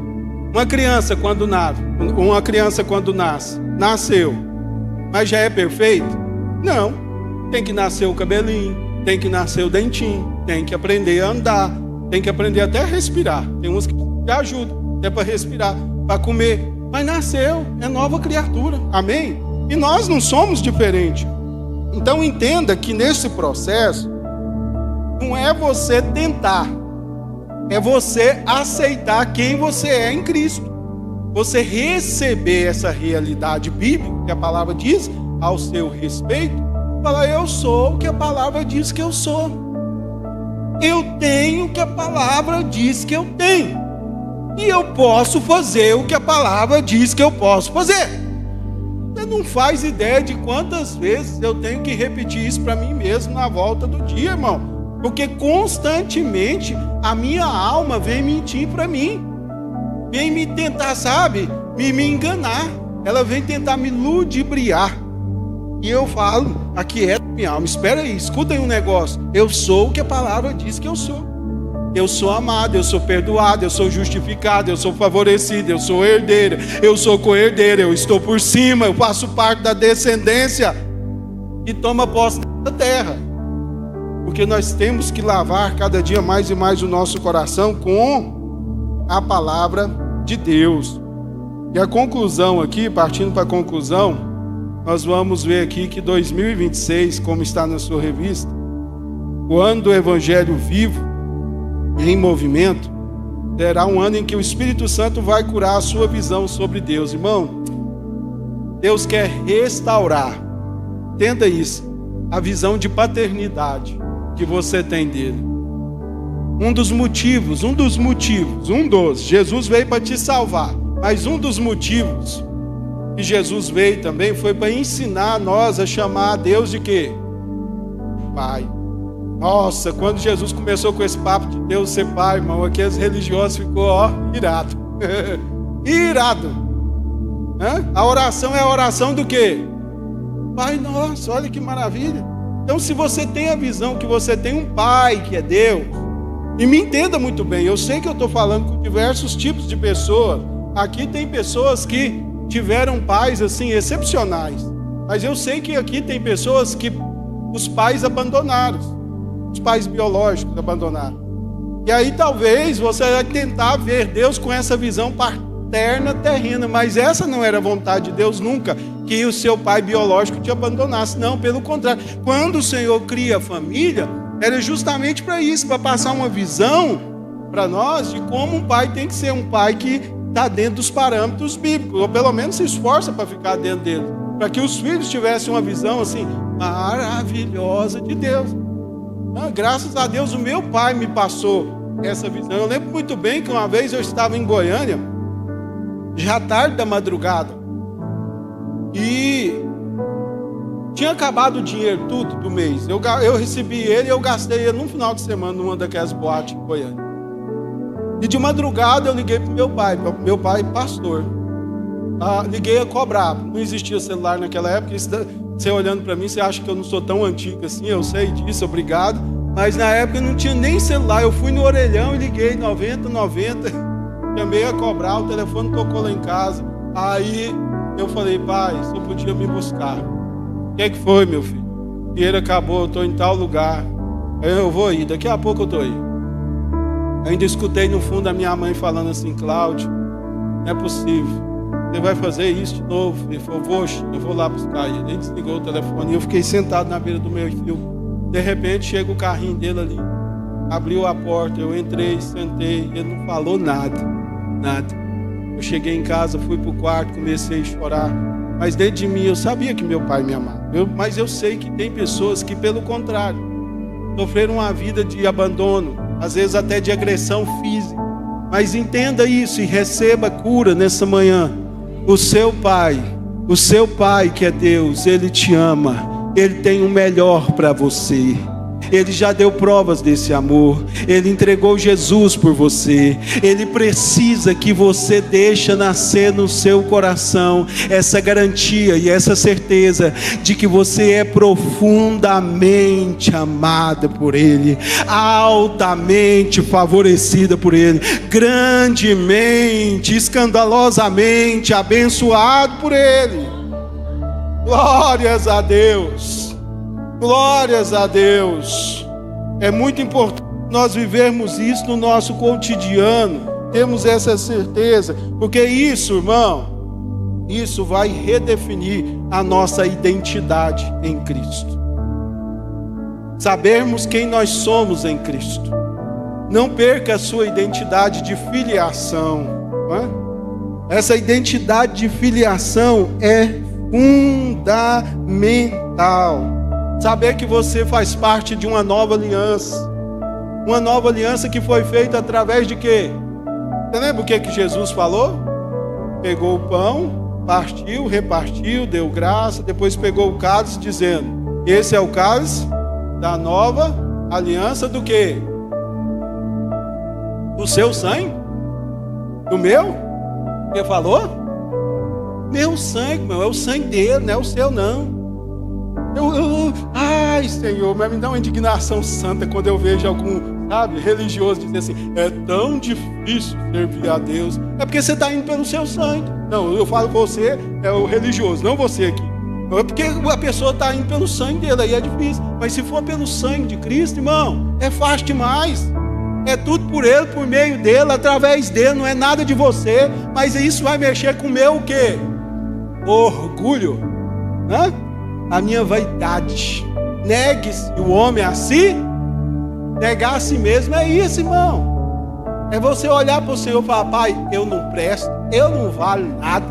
Uma criança quando nasce, nasceu, mas já é perfeito? Não. Tem que nascer o cabelinho, tem que nascer o dentinho, tem que aprender a andar, tem que aprender até a respirar. Tem uns que te ajudam até para respirar, para comer. Mas nasceu, é nova criatura, amém? E nós não somos diferentes. Então entenda que nesse processo, não é você tentar, é você aceitar quem você é em Cristo. Você receber essa realidade bíblica, que a palavra diz ao seu respeito, falar: eu sou o que a palavra diz que eu sou. Eu tenho o que a palavra diz que eu tenho. E eu posso fazer o que a palavra diz que eu posso fazer. Você não faz ideia de quantas vezes eu tenho que repetir isso para mim mesmo na volta do dia, irmão. Porque constantemente a minha alma vem mentir para mim. Vem me tentar, sabe, me enganar. Ela vem tentar me ludibriar. E eu falo: aquieta minha alma, espera aí, escuta aí um negócio. Eu sou o que a palavra diz que eu sou. Eu sou amado, eu sou perdoado, eu sou justificado, eu sou favorecido, eu sou herdeiro, eu sou co-herdeiro, eu estou por cima, eu faço parte da descendência que toma posse da terra. Porque nós temos que lavar cada dia mais e mais o nosso coração com a palavra de Deus. E a conclusão aqui, partindo para a conclusão, nós vamos ver aqui que 2026, como está na sua revista, o ano do Evangelho vivo, em movimento, será um ano em que o Espírito Santo vai curar a sua visão sobre Deus. Irmão, Deus quer restaurar, entenda isso, a visão de paternidade que você tem dele. Um dos motivos, Jesus veio para te salvar, mas um dos motivos que Jesus veio também foi para ensinar nós a chamar a Deus de quê? Pai. Nossa, quando Jesus começou com esse papo de Deus ser pai, irmão, aqueles religiosos ficou, irado. Irado. A oração é a oração do quê? Pai nosso, olha que maravilha. Então, se você tem a visão que você tem um pai que é Deus, e me entenda muito bem, eu sei que eu estou falando com diversos tipos de pessoas. Aqui tem pessoas que tiveram pais assim excepcionais, mas eu sei que aqui tem pessoas que os pais abandonaram, os pais biológicos abandonaram. E aí talvez você vai tentar ver Deus com essa visão paterna terrena, mas essa não era a vontade de Deus nunca, que o seu pai biológico te abandonasse. Não, pelo contrário. Quando o Senhor cria a família, era justamente para isso, para passar uma visão para nós de como um pai tem que ser um pai que está dentro dos parâmetros bíblicos, ou pelo menos se esforça para ficar dentro dele, para que os filhos tivessem uma visão assim maravilhosa de Deus. Graças a Deus o meu pai me passou essa visão. Eu lembro muito bem que uma vez eu estava em Goiânia, já tarde da madrugada, e tinha acabado o dinheiro tudo do mês. Eu recebi ele e eu gastei ele num final de semana numa daquelas boates em Goiânia. E de madrugada eu liguei para meu pai pastor. Liguei a cobrar. Não existia celular naquela época. Você olhando para mim, você acha que eu não sou tão antigo assim, eu sei disso, obrigado. Mas na época não tinha nem celular. Eu fui no orelhão e liguei 90, chamei a cobrar, o telefone tocou lá em casa. Aí eu falei, pai, só podia me buscar. O que foi, meu filho? O dinheiro acabou, eu estou em tal lugar. Eu vou ir, daqui a pouco eu estou aí. Ainda escutei no fundo a minha mãe falando assim, Cláudio, não é possível. Você vai fazer isso de novo? Ele falou, eu vou lá buscar ele. Ele desligou o telefone e eu fiquei sentado na beira do meu fio. De repente chega o carrinho dele ali, abriu a porta, eu entrei, sentei, ele não falou nada. Eu cheguei em casa, fui para o quarto, comecei a chorar, mas dentro de mim eu sabia que meu pai me amava. Mas eu sei que tem pessoas que, pelo contrário, sofreram uma vida de abandono, às vezes até de agressão física. Mas entenda isso e receba cura nessa manhã. O seu pai que é Deus, Ele te ama, Ele tem o melhor para você. Ele já deu provas desse amor. Ele entregou Jesus por você. Ele precisa que você deixe nascer no seu coração essa garantia e essa certeza de que você é profundamente amada por Ele, altamente favorecida por Ele, grandemente, escandalosamente abençoado por Ele. Glórias a Deus. Glórias a Deus. É muito importante nós vivermos isso no nosso cotidiano, temos essa certeza, porque isso, irmão, isso vai redefinir a nossa identidade em Cristo. Sabermos quem nós somos em Cristo. Não perca a sua identidade de filiação, não é? Essa identidade de filiação é fundamental. Saber que você faz parte de uma nova aliança. Uma nova aliança que foi feita através de quê? Você lembra o que Jesus falou? Pegou o pão, partiu, repartiu, deu graça, depois pegou o cálice dizendo, esse é o cálice da nova aliança do quê? Do seu sangue? Do meu? O que falou? Meu sangue, meu, é o sangue dele, não é o seu não. Ai, Senhor, mas me dá uma indignação santa quando eu vejo algum, religioso dizer assim, é tão difícil servir a Deus. É porque você está indo pelo seu sangue. Não, eu falo você, é o religioso, não você aqui. É porque a pessoa está indo pelo sangue dele, aí é difícil. Mas se for pelo sangue de Cristo, irmão, é fácil demais. É tudo por Ele, por meio dele, através dele, não é nada de você. Mas isso vai mexer com o meu o quê? Orgulho, a minha vaidade. Negue-se o homem a si Negar a si mesmo é isso, irmão. É você olhar para o Senhor e falar: Pai, eu não presto, eu não valho nada,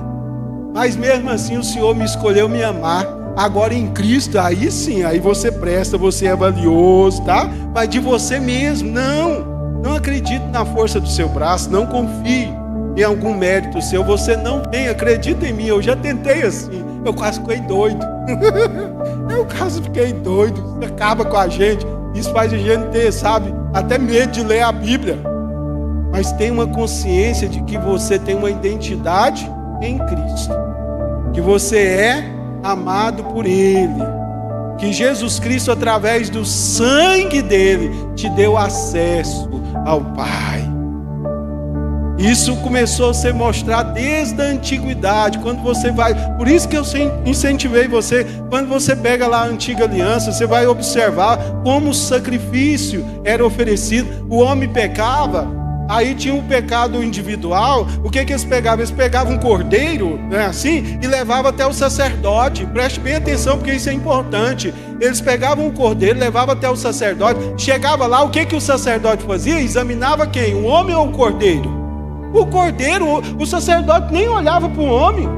mas mesmo assim o Senhor me escolheu me amar. Agora em Cristo, aí sim, aí você presta, você é valioso, tá? Mas de você mesmo, não acredite na força do seu braço, não confie em algum mérito seu, você não tem, acredita em mim, eu já tentei assim, eu quase fiquei doido, isso acaba com a gente, isso faz a gente ter, sabe, até medo de ler a Bíblia, mas tem uma consciência de que você tem uma identidade em Cristo, que você é amado por Ele, que Jesus Cristo, através do sangue dele, te deu acesso ao Pai. Isso começou a ser mostrado desde a antiguidade, quando você vai, por isso que eu incentivei você, quando você pega lá a antiga aliança, você vai observar como o sacrifício era oferecido. O homem pecava, aí tinha um pecado individual. O que eles pegavam? Eles pegavam um cordeiro, né, assim, e levavam até o sacerdote. Preste bem atenção, porque isso é importante. Eles pegavam um cordeiro, levavam até o sacerdote. Chegava lá, o que o sacerdote fazia? Examinava quem? O homem ou o cordeiro? O cordeiro. O sacerdote nem olhava para o homem.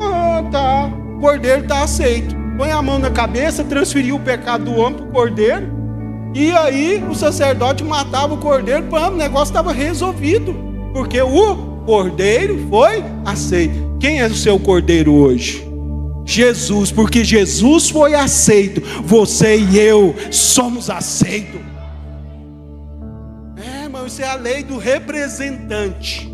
Ah, tá, o cordeiro está aceito. Põe a mão na cabeça, transferiu o pecado do homem para o cordeiro. E aí o sacerdote matava o cordeiro, o negócio estava resolvido, porque o cordeiro foi aceito. Quem é o seu cordeiro hoje? Jesus, porque Jesus foi aceito, você e eu somos aceitos. Irmão, isso é a lei do representante.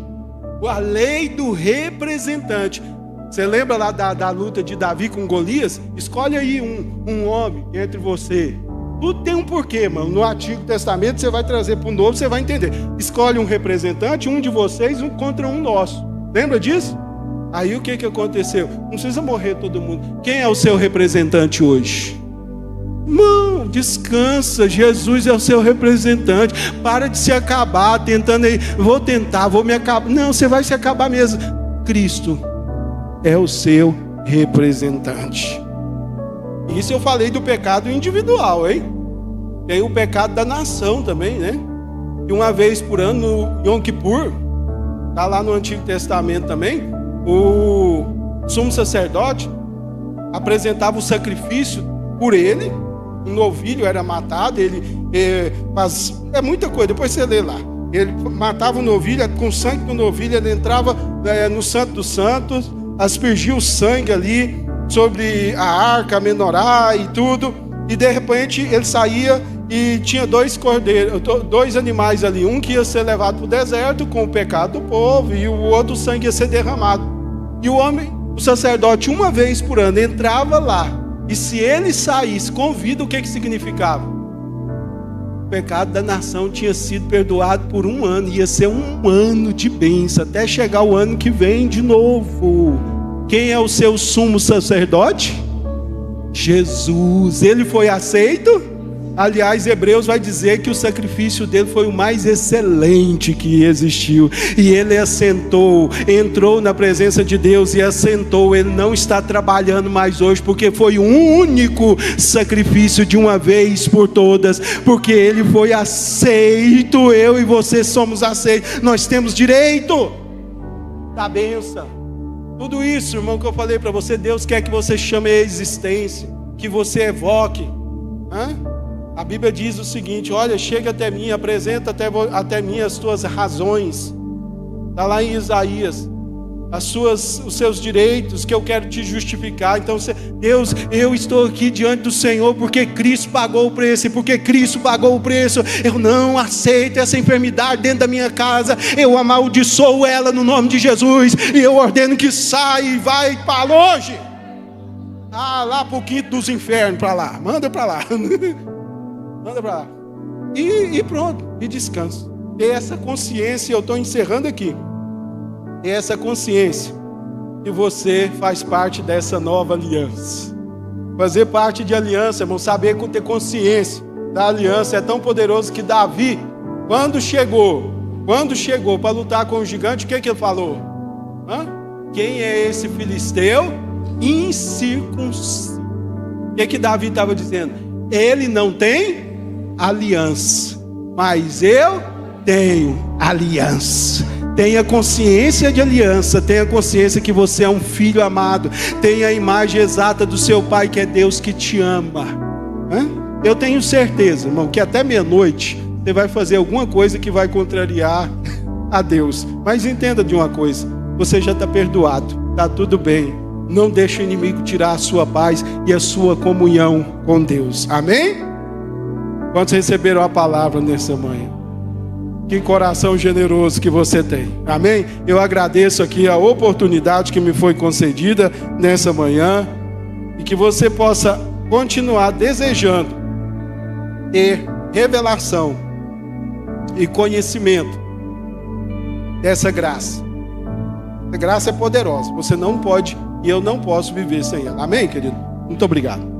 A lei do representante. Você lembra lá da luta de Davi com Golias? Escolhe aí um homem entre você. Tudo tem um porquê, mano. No Antigo Testamento você vai trazer para o Novo, você vai entender. Escolhe um representante, um de vocês, um contra um nosso. Lembra disso? Aí o que aconteceu? Não precisa morrer todo mundo. Quem é o seu representante hoje? Mano, descansa. Jesus é o seu representante. Para de se acabar tentando aí. Vou me acabar. Não, você vai se acabar mesmo. Cristo é o seu representante. Isso eu falei do pecado individual, hein? Tem o pecado da nação também, né? E uma vez por ano, no Yom Kippur, está lá no Antigo Testamento também, o sumo sacerdote apresentava o sacrifício por ele, um novilho era matado, é muita coisa, depois você lê lá. Ele matava o novilho, com o sangue do novilho, ele entrava no Santo dos Santos, aspergia o sangue ali sobre a arca, a menorá e tudo, e de repente ele saía e tinha dois animais ali, um que ia ser levado para o deserto com o pecado do povo, e o outro sangue ia ser derramado. E o sacerdote, uma vez por ano, entrava lá, e se ele saísse com vida, o que significava? O pecado da nação tinha sido perdoado por um ano, ia ser um ano de bênção, até chegar o ano que vem de novo. Quem é o seu sumo sacerdote? Jesus. Ele foi aceito? Aliás, Hebreus vai dizer que o sacrifício dele foi o mais excelente que existiu. E ele assentou, entrou na presença de Deus e assentou. Ele não está trabalhando mais hoje, porque foi um único sacrifício de uma vez por todas. Porque ele foi aceito, eu e você somos aceitos. Nós temos direito da bênção. Tudo isso, irmão, que eu falei para você, Deus quer que você chame a existência, que você evoque. A Bíblia diz o seguinte: olha, chega até mim, apresenta até mim as tuas razões. Está lá em Isaías, os seus direitos, que eu quero te justificar. Então, Deus, eu estou aqui diante do Senhor porque Cristo pagou o preço, e porque Cristo pagou o preço, eu não aceito essa enfermidade dentro da minha casa, eu amaldiçoo ela no nome de Jesus, e eu ordeno que saia e vai para longe, lá para o quinto dos infernos, para lá, manda para lá, manda para lá, e pronto, e descansa. Ter essa consciência, eu estou encerrando aqui, essa consciência que você faz parte dessa nova aliança. Fazer parte de aliança, irmão, saber ter consciência da aliança é tão poderoso que Davi, quando chegou para lutar com o gigante, o que ele falou? Quem é esse filisteu incircunciso? O que Davi estava dizendo? Ele não tem aliança, mas eu tenho aliança. Tenha consciência de aliança, tenha consciência que você é um filho amado, tenha a imagem exata do seu Pai, que é Deus que te ama. Eu tenho certeza, irmão, que até meia-noite você vai fazer alguma coisa que vai contrariar a Deus. Mas entenda de uma coisa, você já está perdoado, está tudo bem. Não deixe o inimigo tirar a sua paz e a sua comunhão com Deus. Amém? Quantos receberam a palavra nessa manhã? Que coração generoso que você tem. Amém? Eu agradeço aqui a oportunidade que me foi concedida nessa manhã. E que você possa continuar desejando ter revelação e conhecimento dessa graça. A graça é poderosa. Você não pode e eu não posso viver sem ela. Amém, querido? Muito obrigado.